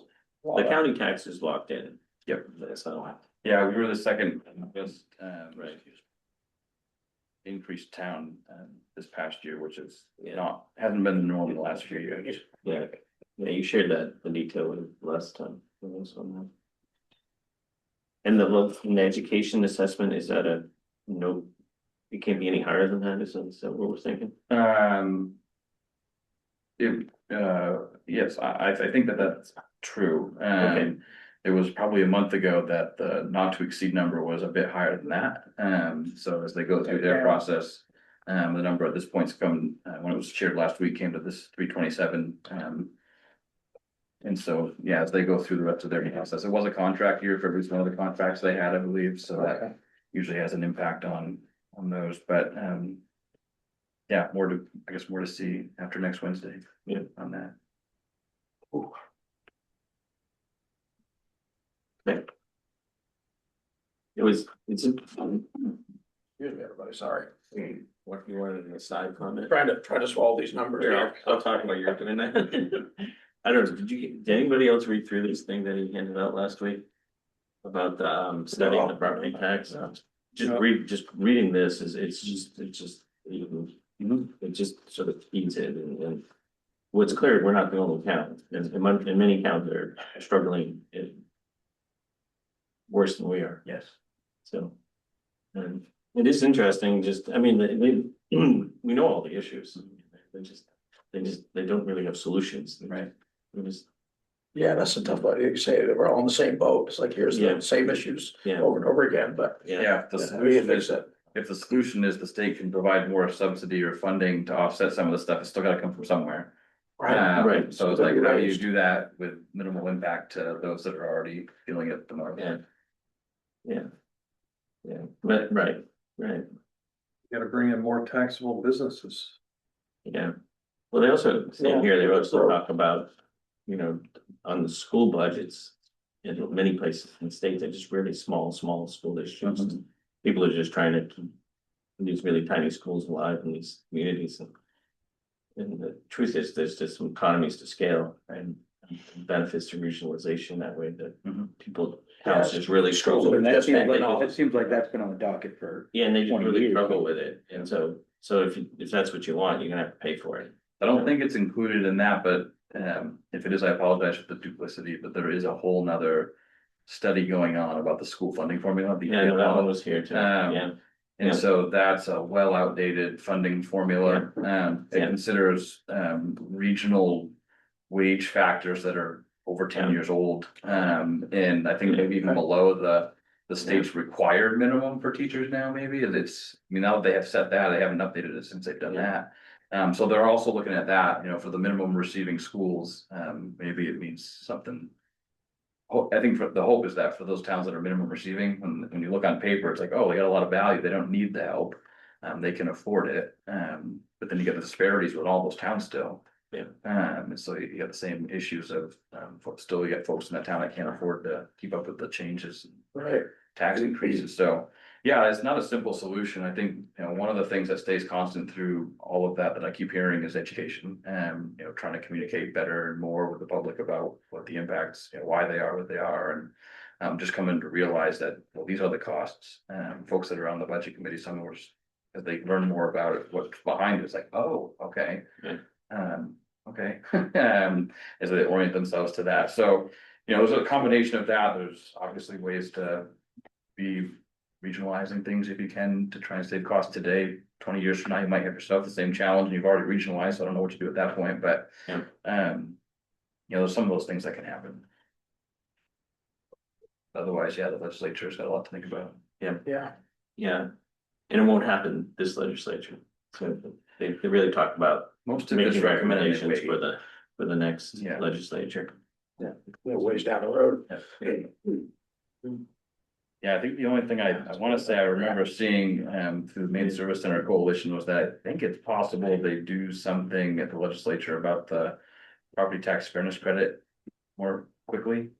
The county tax is locked in. Yep. So, Yeah, we were the second best, right. increased town this past year, which is Yeah. hasn't been the norm in the last few years. Yeah, yeah, you shared the detail with last time. And the education assessment, is that no, it can't be any higher than that, is that what we're thinking? Yes, I think that's true. Okay. It was probably a month ago that the not to exceed number was a bit higher than that. So as they go through their process, the number at this point's come, when it was shared last week, came to this 327. And so, yeah, as they go through the rest of their process, it was a contract year for every one of the contracts they had, I believe, so that usually has an impact on those, but yeah, I guess more to see after next Wednesday. Yeah. On that. It's. Excuse me, everybody, sorry. What you wanted an aside comment? Trying to swallow these numbers. Here, I'll talk about your doing that. I don't know, did anybody else read through this thing that he handed out last week? About the studying the property tax? Just reading this it just sort of feeds it and. What's clear, we're not the only town, and many towns are struggling worse than we are. Yes. So. And it is interesting, just, I mean, we know all the issues. They don't really have solutions. Right. They just, Yeah, that's a tough one. You say that we're all in the same boat. It's like, here's Yeah. the same issues yeah, over and over again, but. Yeah, yeah, if the solution is the state can provide more subsidy or funding to offset some of the stuff, it's still gotta come from somewhere. Right. So it's like, how do you do that with minimal impact to those that are already feeling it the most? yeah. Yeah. Yeah, but, right. Gotta bring in more taxable businesses. Yeah, well, they also, Yeah. here, they also talk about, on the school budgets. In many places in the state, they're just really small school districts. Mhm. People are just trying to keep these really tiny schools alive in these communities. And the truth is, there's just some economies to scale and benefits to regionalization that way that Mhm. people, houses really struggle. Schools are just That seems like that's been on the docket for. Yeah, and they just 20 really years. struggle with it, and so if that's what you want, you're gonna have to pay for it. I don't think it's included in that, but if it is, I apologize for the duplicity, but there is a whole nother study going on about the school funding formula. Yeah, I know that one was here too, Um, yeah, And so that's a well outdated funding formula. It Yeah. considers regional wage factors that are over 10 Yeah. years old. And I think maybe even below the state's required minimum for teachers now, maybe, now that they have set that, they haven't updated it since they've done that. So they're also looking at that, for the minimum receiving schools, maybe it means something. I think the hope is that for those towns that are minimum receiving, when you look on paper, it's like, oh, they got a lot of value, they don't need the help. They can afford it, but then you get the disparities with all those towns still. Yeah. And so you got the same issues of, still you got folks in that town that can't afford to keep up with the changes. Right. Tax increases, so, yeah, it's not a simple solution, I think, one of the things that stays constant through all of that I keep hearing is education. Trying to communicate better and more with the public about what the impacts, why they are what they are, and just coming to realize that, well, these are the costs. Folks that are on the budget committee, some of us, as they learn more about it, what's behind it, it's like, oh, okay. Yeah. Okay, as they orient themselves to that, so, there's a combination of that, there's obviously ways to be regionalizing things if you can to try and save costs today. 20 years from now, you might have yourself the same challenge and you've already regionalized, so I don't know what to do at that point, but. Yeah. There's some of those things that can happen. Otherwise, yeah, the legislature's got a lot to think about. Yeah. Yeah, and it won't happen this legislature, so they really talk about Most of it's making recommended recommendations for the next Yeah. legislature. Little ways down the road. Yeah, I think the only thing I wanna say I remember seeing through the Main Service Center Coalition was that I think it's possible they do something at the legislature about the property tax fairness credit more quickly.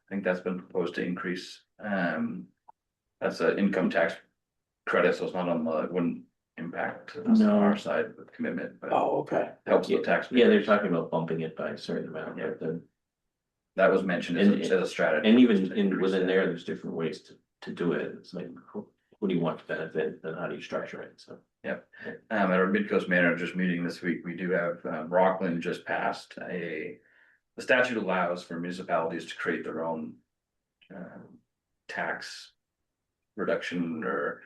I think that's been proposed to increase. That's an income tax credit, so it's not on the, it wouldn't impact us on No. our side with commitment, but Oh, okay. helps the tax. Yeah, they're talking about bumping it by a certain amount, Yeah. but then, That was mentioned as a strategy. and even within there's different ways to do it, it's like, who do you want to benefit, and how do you structure it, so. At our Midcoast managers meeting this week, we do have, Rockland just passed the statute allows for municipalities to create their own. Tax. Reduction or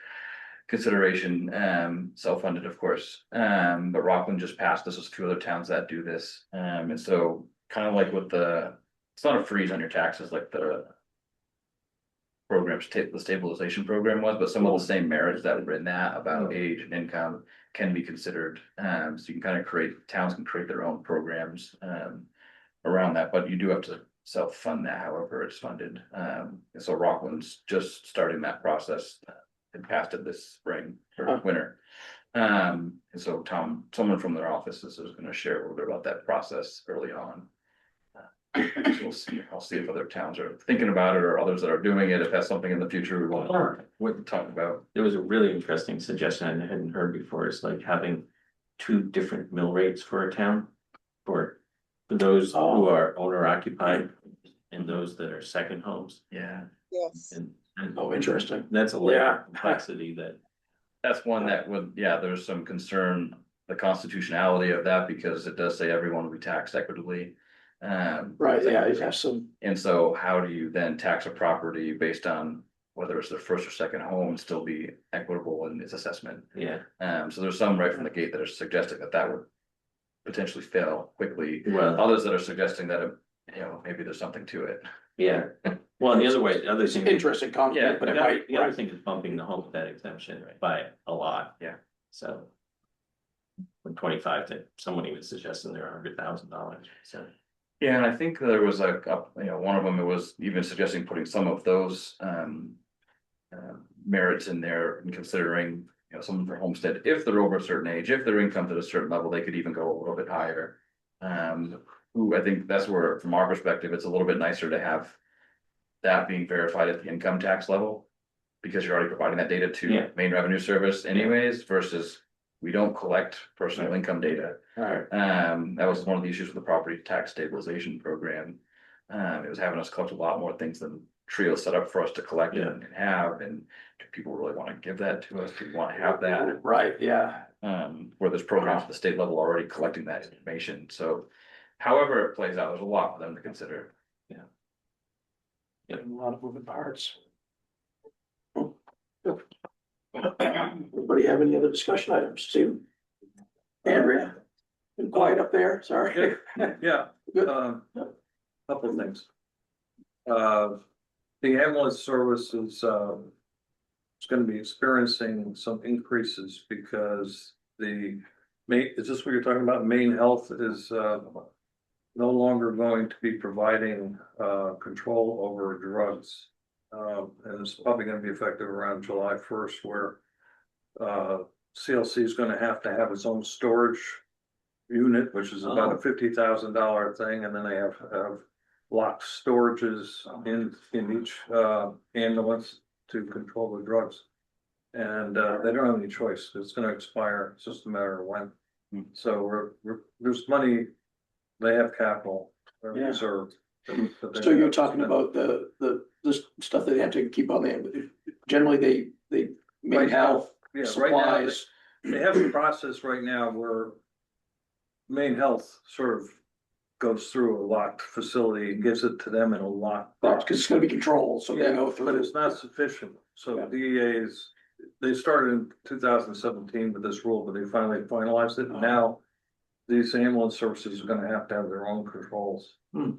consideration, self-funded, of course, but Rockland just passed this, there's a few other towns that do this, and so kind of like with it's not a freeze on your taxes like the. The stabilization program was, but some of the same merits that were in that about age and income can be considered. So you can kind of towns can create their own programs around that, but you do have to self-fund that however it's funded. So Rockland's just starting that process and passed it this spring or winter. And so someone from their offices is gonna share a little bit about that process early on. So I'll see if other towns are thinking about it or others that are doing it, if that's something in the future we want to talk about. There was a really interesting suggestion I hadn't heard before, is like having two different mill rates for a town. For those who are owner occupied and those that are second homes. Yeah, Yes. And Oh, interesting. that's a layer Yeah. of complexity that, that's one that would, yeah, there's some concern, the constitutionality of that, because it does say everyone will be taxed equitably. Right, yeah, it has some, And so how do you then tax a property based on whether it's their first or second home and still be equitable in its assessment? yeah, So there's some right from the gate that are suggesting that that would potentially fail quickly. well, Others that are suggesting that, maybe there's something to it. yeah. Well, the other way, the other thing. interesting Yeah, concept, but it might, The other thing is bumping the homestead exemption by a lot. Yeah. So. From 25 to someone even suggesting they're $100,000, so. Yeah, and I think there was one of them, it was even suggesting putting some of those merits in there and considering, someone for homestead, if they're over a certain age, if their income's at a certain level, they could even go a little bit higher. Who I think that's where, from our perspective, it's a little bit nicer to have that being verified at the income tax level, because you're already providing that data to Yeah. main revenue service anyways, versus we don't collect personal income data. alright, That was one of the issues with the property tax stabilization program. It was having us collect a lot more things than Trio set up for us to collect and have, and do people really want to give that to us? Do we want to have that? right, yeah. Where there's programs at the state level already collecting that information, so however it plays out, there's a lot for them to consider. A lot of moving parts. Anybody have any other discussion items, Steve? Andrea? Been quiet up there, sorry. Yeah, Good. couple of things. The ambulance service is gonna be experiencing some increases because is this what you're talking about? Maine Health is no longer going to be providing control over drugs. And it's probably gonna be effective around July 1st, where CLC is gonna have to have its own storage unit, which is about a $50,000 thing, and then they have locked storages in each ambulance to control the drugs. And they don't have any choice, it's gonna expire, it's just a matter of when. So there's money, they have capital reserved. So you're talking about the stuff that they have to keep on the, generally they may Right now, have yeah, right now, supplies. they have a process right now where Maine Health sort of goes through a locked facility and gives it to them in a locked box. Because it's gonna be controlled, so they Yeah, go but through. it's not sufficient, so Yeah. DEAs, they started in 2017 with this rule, but they finally finalized it, and now these ambulance services are gonna have to have their own controls.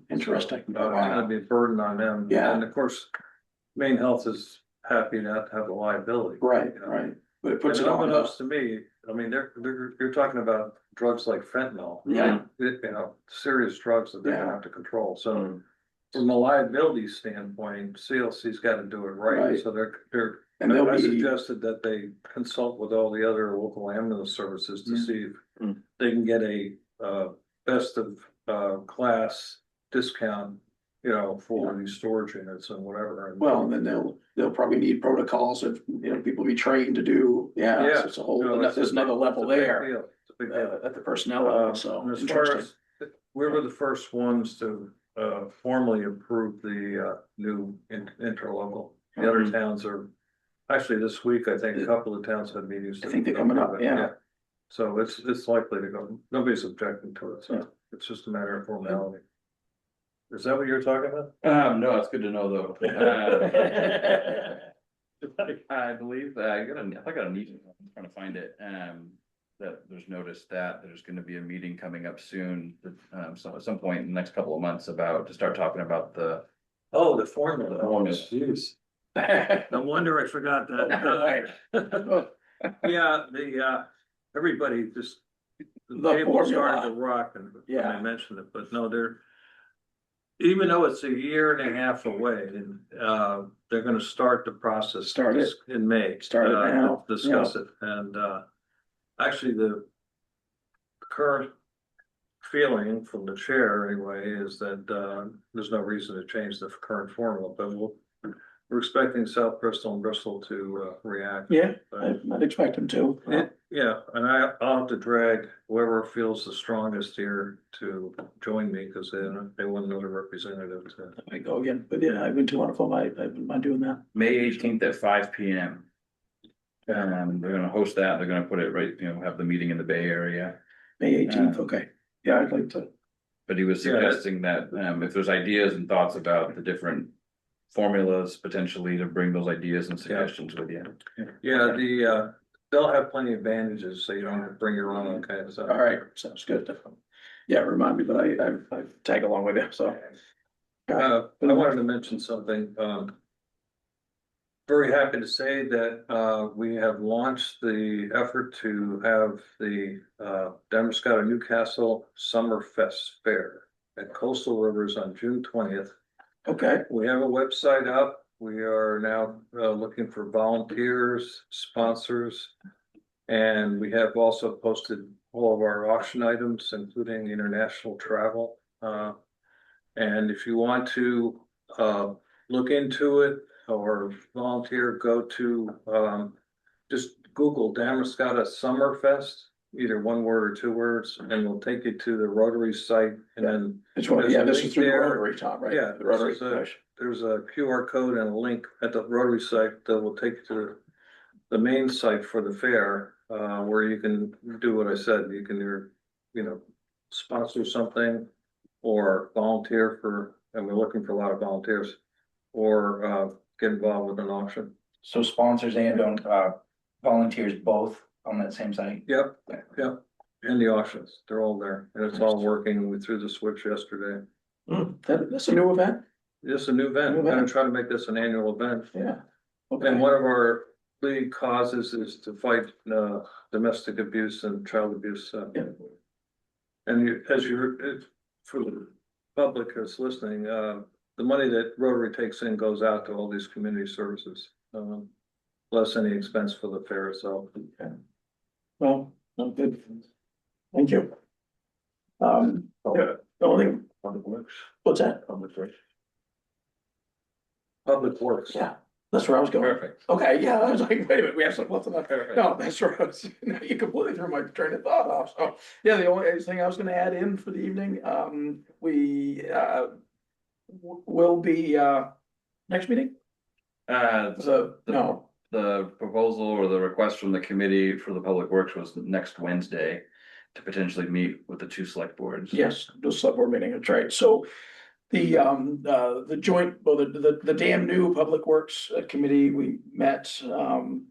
Interesting. It's gonna be a burden on them. Yeah. And of course, Maine Health is happy not to have the liability. Right, you know. right, but it puts And it on unbeknownst us. to me, I mean, you're talking about drugs like fentanyl. Yeah. Serious drugs that they're gonna Yeah. have to control, so. From a liability standpoint, CLC's gotta do it right, Right. so they're. And they'll I be, suggested that they consult with all the other local ambulance services to see if they can get a best of class discount. For these storage units and whatever. And- well, and then they'll probably need protocols of, people be trained to do, so it's a whole, there's another level there. It's a big deal. At the personnel level, so. And as far Interesting. as, we were the first ones to formally approve the new interlocal. The other towns are, actually this week, I think a couple of towns had meetings. I think they're coming up, yeah. So it's likely to go, nobody's objecting to it, so it's just a matter of formality. Is that what you're talking about? No, it's good to know though. I believe I got a meeting, I'm trying to find it, that there's noticed that there's gonna be a meeting coming up soon. So at some point in the next couple of months to start talking about the. Oh, the formula. Formula. Jeez. No wonder I forgot that. Yeah, everybody just. The table started formula. to rock and when Yeah. I mentioned it, but no, even though it's a year and a half away, and they're gonna start the process. Start it. In May. Start it now, Discuss it, and Actually, the current feeling from the chair anyway is that, there's no reason to change the current formula, but we're expecting South Bristol and Bristol to, react. Yeah, But- I'd expect him to. Yeah, and I'll have to drag whoever feels the strongest here to join me, because they want another representative to. I go again, but yeah, I've been to one of them, I've been mind doing that. May 18th at 5 PM. They're gonna host that, they're gonna put it right, have the meeting in the Bay Area. May 18th, okay, yeah, I'd like to. But he was Yeah. suggesting that, if there's ideas and thoughts about the different formulas, potentially to bring those ideas and suggestions with you. Yeah, they'll have plenty of advantages, so you don't have to bring your own kind of stuff. All right, sounds good. Yeah, remind me, but I tag along with you, so. I wanted to mention something, very happy to say that, we have launched the effort to have the, Damariscotta Newcastle Summer Fest Fair at Coastal Rivers on June 20th. Okay, We have a website up. We are now, looking for volunteers, sponsors. And we have also posted all of our auction items, including international travel. And if you want to, look into it or volunteer, go to, just Google Damariscotta Summer Fest, either one word or two words, and it'll take you to the Rotary site, and then it's one, There's yeah, a this link is through the there. Rotary, Tom, right? Yeah, The Rotary. this is there's a QR code and a link at the Rotary site that will take you to the main site for the fair, where you can do what I said. You can either, sponsor something or volunteer for, and we're looking for a lot of volunteers, or, get involved with an auction. So sponsors and volunteers both on that same site? Yep, and the auctions, they're all there, and it's all working. We threw the switch yesterday. That's a new event, Just a new event. New We're gonna event. try to make this an annual event. yeah. And Okay, one of our lead causes is to fight domestic abuse and child abuse. Yeah. And for the public that's listening, the money that Rotary takes in goes out to all these community services. Less any expense for the fair itself. well, good, thank you. Yeah, the only thing, Public Works. what's that? Public Works. Public Works. Yeah, that's where I was going. Perfect. Okay, yeah, I was like, wait a minute, we have something left on that. Perfect. No, that's where I was, now you completely threw my train of thought off, so, yeah, the only thing I was gonna add in for the evening, we, will be, next meeting? No, The proposal or the request from the committee for the public works was next Wednesday to potentially meet with the two select boards. yes, the select board meeting, that's right, so. The joint, well, the damn new Public Works Committee, we met, one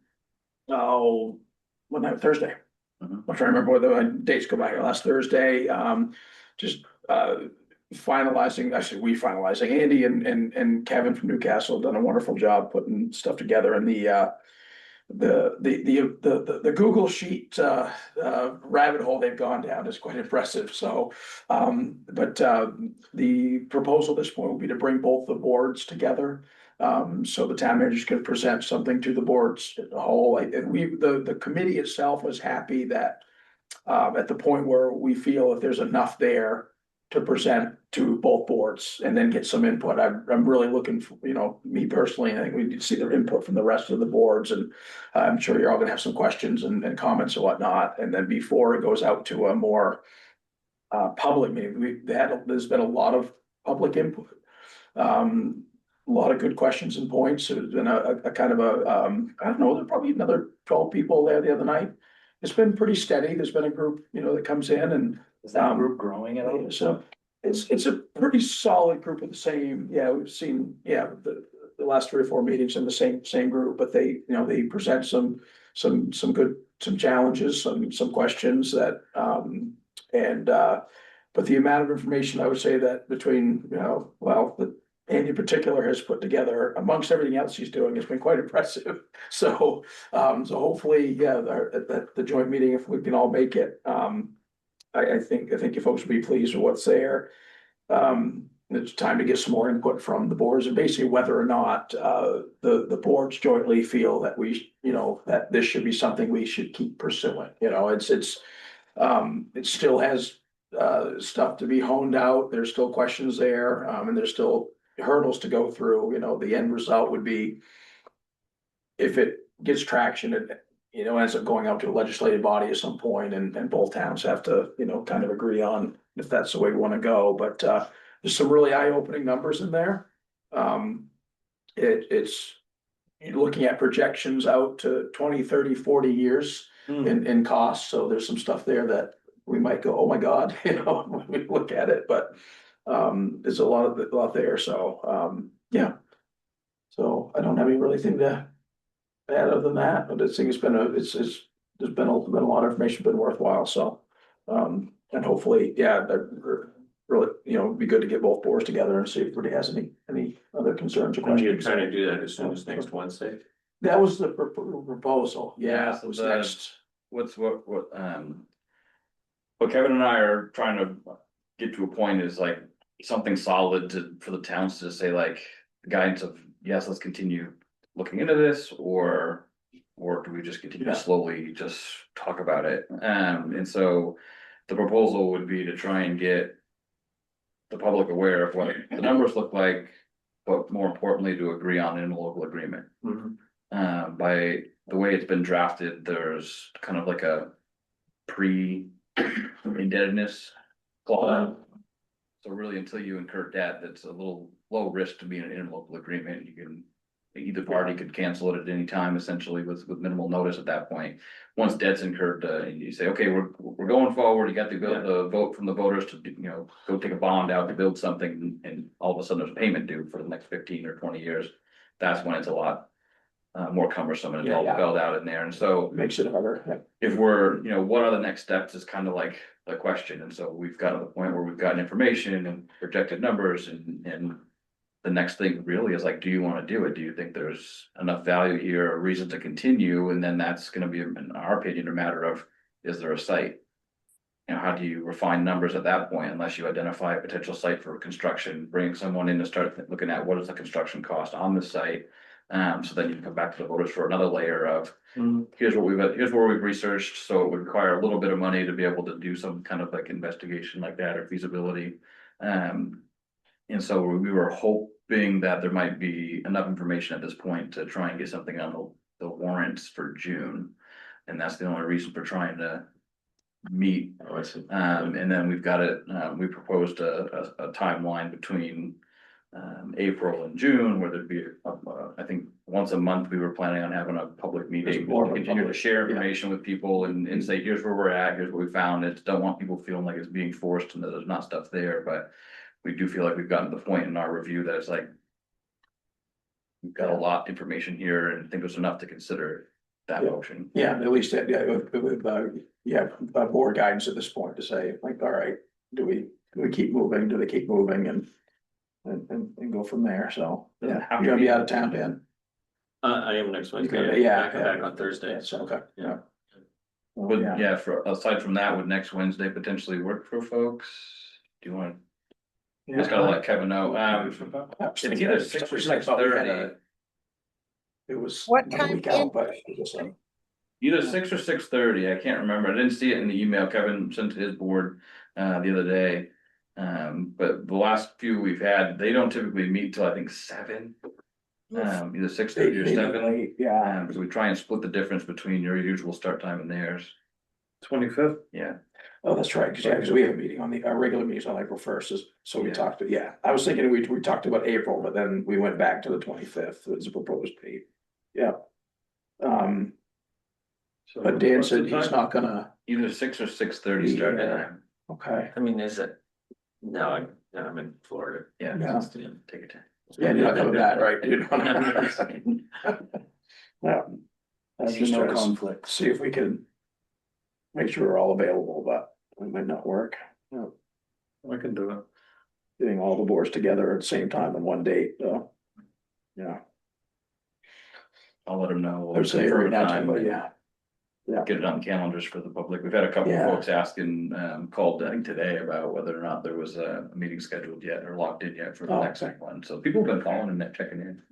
night, Thursday. Mhm. I'm trying to remember whether the dates go by, last Thursday, just, finalizing, actually, we finalizing, Andy and Kevin from Newcastle have done a wonderful job putting stuff together, and the Google Sheet rabbit hole they've gone down is quite impressive, so. But the proposal at this point will be to bring both the boards together. So the town manager can present something to the boards as a whole. The committee itself was happy that at the point where we feel if there's enough there to present to both boards and then get some input. I'm really looking for, me personally, I think we need to see the input from the rest of the boards, and I'm sure you're all gonna have some questions and comments and whatnot. And then before it goes out to a more public meeting, there's been a lot of public input. A lot of good questions and points. There's been a kind of I don't know, there's probably another 12 people there the other night. It's been pretty steady. There's been a group, that comes in and. Is that group growing at all? So it's a pretty solid group of the same, we've seen, the last 3 or 4 meetings in the same group, but they, they present some good, some challenges, some questions that, but the amount of information, I would say that between, that Andy in particular has put together amongst everything else he's doing has been quite impressive. So, hopefully, at the joint meeting, if we can all make it, I think you folks will be pleased with what's there. it's time to get some more input from the boards and basically whether or not, the boards jointly feel that we, that this should be something we should keep pursuing, it still has, stuff to be honed out, there's still questions there, and there's still hurdles to go through, the end result would be if it gets traction, it, ends up going out to a legislative body at some point and both towns have to, kind of agree on if that's the way we want to go, but, there's some really eye-opening numbers in there. It's you're looking at projections out to 20, 30, 40 years in costs, so there's some stuff there that we might go, oh my God, when we look at it, but there's a lot there, so yeah. So I don't have any really thing to add other than that, but I think it's been there's been a lot of information, been worthwhile, so and hopefully, yeah, really, it'd be good to get both boards together and see if anybody has any other concerns or And you're questions. trying to do that as soon as next Wednesday? That was the proposal, yeah, so it was the- next. What Kevin and I are trying to get to a point is like something solid for the towns to say like, the guidance of, yes, let's continue looking into this, or do we just continue to slowly just talk about it? And so the proposal would be to try and get the public aware of what the numbers look like, but more importantly, to agree on an interlocal agreement. By the way it's been drafted, there's kind of like a pre-indebtedness clause. So really, until you incur debt, that's a little low risk to be in an interlocal agreement. You can, either party could cancel it at any time, essentially with minimal notice at that point. Once debt's incurred, you say, okay, we're going forward, you got the vote from the voters to, go take a bond out to build something, and all of a sudden there's a payment due for the next 15 or 20 years. That's when it's a lot more cumbersome and it's all spelled out in there, and so. Makes it harder, If we're, what are the next steps is kind of like the question, and so we've got to the point where we've gotten information and projected numbers, and the next thing really is like, do you want to do it? Do you think there's enough value here, a reason to continue? And then that's gonna be, in our opinion, a matter of, is there a site? How do you refine numbers at that point, unless you identify a potential site for construction, bring someone in to start looking at what is the construction cost on the site? So then you can come back to the voters for another layer of, here's where we've researched, so it would require a little bit of money to be able to do some kind of like investigation like that, or feasibility. And so we were hoping that there might be enough information at this point to try and get something on the warrants for June. And that's the only reason for trying to meet. And then we've got it, we proposed a timeline between April and June, where there'd be, I think, once a month, we were planning on having a public meeting. more of a Continue to public- share information with people and say, here's where we're at, here's what we found. It don't want people feeling like it's being forced and that there's not stuff there, but we do feel like we've gotten to the point in our review that it's like, we've got a lot of information here and think there's enough to consider that motion. Yeah, at least, board guidance at this point to say, like, all right, do we keep moving, do they keep moving, and go from there, so, yeah, you're gonna be out of town, Dan? I am next Wednesday. Yeah. I come back on Thursday. So, okay, yeah. But yeah, for aside from that, would next Wednesday potentially work for folks? Do you want? Just gotta let Kevin know. It's either 6 or 6:30. It was. What another time, week Dan? out, but it was, Either 6 or 6:30, I can't remember. I didn't see it in the email Kevin sent to his board the other day. But the last few we've had, they don't typically meet till I think 7. Either 6:30 or 7. Yeah. Because we try and split the difference between your usual start time and theirs. 25th. Yeah. Oh, that's right, because we have a meeting our regular meeting's on April 1st, so we talked I was thinking we talked about April, but then we went back to the 25th as a proposed date. Yeah. But Dan said he's not gonna, Either 6 or 6:30 start Yeah. time. okay, I mean, is it? No, I'm in Florida. Yeah. Yeah. Take it. yeah, you're not coming back, right? You're not- Yeah. I'm just trying to conflict. see if we can make sure we're all available, but it might not work. Yeah. I can do it. Getting all the boards together at the same time on one date, though. Yeah, I'll let him know. I would say Confirm right now, time. but yeah. Yeah. get it on calendars for the public. We've had a couple of Yeah. folks asking, called I think today about whether or not there was a meeting scheduled yet or locked in yet for the Oh, next okay. one. So people have been calling and checking in.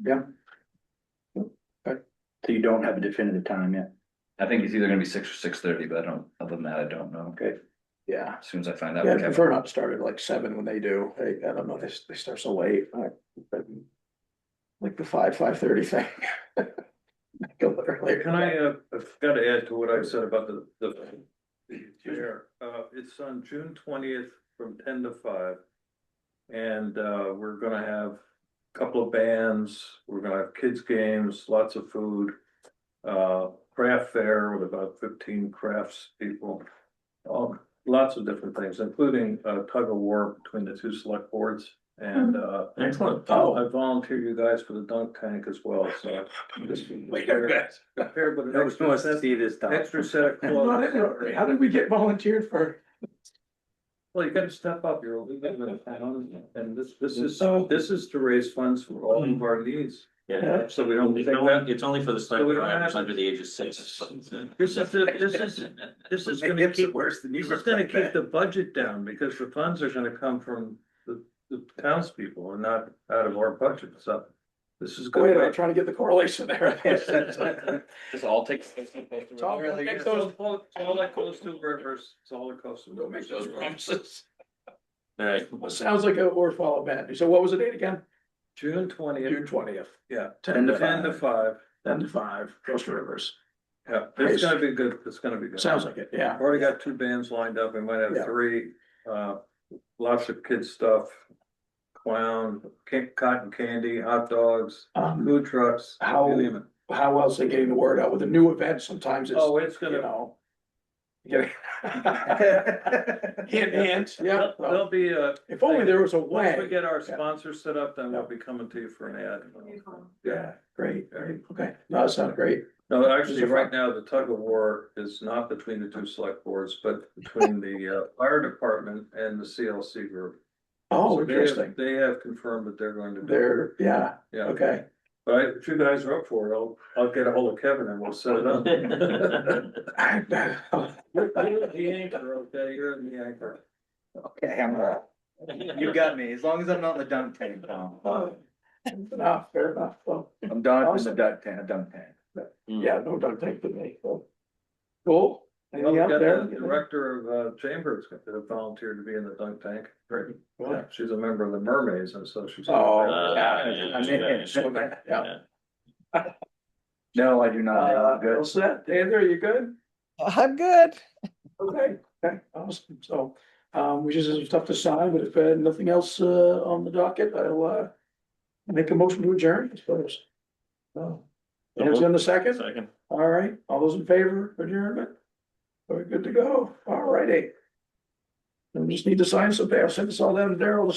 So you don't have a definitive time yet? I think it's either gonna be 6 or 6:30, but I don't, other than that, I don't know. Okay. Yeah. As soon as I find out. Yeah, I Kevin- prefer not to start at like 7 when they do. I don't know, they start so late. Like the 5:30 thing. Go a little earlier. Can I forgot to add to what I said about the chair, it's on June 20th from 10 to 5. And, we're gonna have a couple of bands, we're gonna have kids' games, lots of food. Craft fair with about 15 crafts people. Lots of different things, including a tug of war between the two select boards. And, Excellent. I volunteer you guys for the dunk tank as well, so. Wait a minute. Prepare, but an Nobody extra wants to set, see this stuff. extra set of I'm not in clothes. it. How did we get volunteered for? Well, you gotta step up, you're living in a town, and this is to raise funds for all of our needs. Yeah. So we don't. It's only for the So we select don't members have- under the age of 6. This is gonna keep, worse than you. this is gonna keep the budget down, because the funds are gonna come from the townspeople and not out of our budget, so. This is Wait, I'm good. trying to get the correlation there. This all takes. It's all gonna make It's those, all that goes to rivers, it's all that goes to. don't make those promises. Alright, Well, sounds like a worthwhile event. So what was the date again? June 20th, June 20th, yeah, 10 to 10 to 5, 10 to 5, Coast Rivers. yeah, it's gonna be good, it's gonna be good. Sounds like it, yeah. I've already got 2 bands lined up, we might have Yeah. 3, lots of kids stuff. Clown, cotton candy, hot dogs, food trucks. How- you name it. How else they getting the word out with a new event? Sometimes it's, Oh, it's you gonna, know. Getting. Hint, yeah. there'll be a. If only there was a Once we way. get our sponsors set up, then we'll be coming to you for an ad. Yeah, great, great, okay. No, that sounds great. No, actually, right now, the tug of war is not between the 2 select boards, but between the fire department and the CLC group. Oh, So interesting. They have confirmed that they're going to. do it. There, yeah, Yeah, okay. but if you guys are up for it, I'll get a hold of Kevin and we'll set it up. You're the anchor, okay, you're the anchor. Okay, you got me, as long as I'm not in the dunk tank, Tom. No, fair enough. Well, I'm done in the Awesome. dunk tank. yeah, no, don't take the me. Cool. Well, Anything we out got there? the director of Chambers that volunteered to be in the dunk tank. Great. Really? Yeah, she's a member of the Mermaids and so she's. Oh, yeah. I'm in. Yeah. No, I do not. All Good. set. Andrew, you good? I'm good. Okay, okay, awesome. So, we just have some stuff to sign, but if nothing else on the docket, I'll make a motion to adjourn, I suppose. Oh, hands on the second? Second. All right, all those in favor of adjournment? We're good to go. All righty. We just need to sign something. I'll send this all down to Daryl to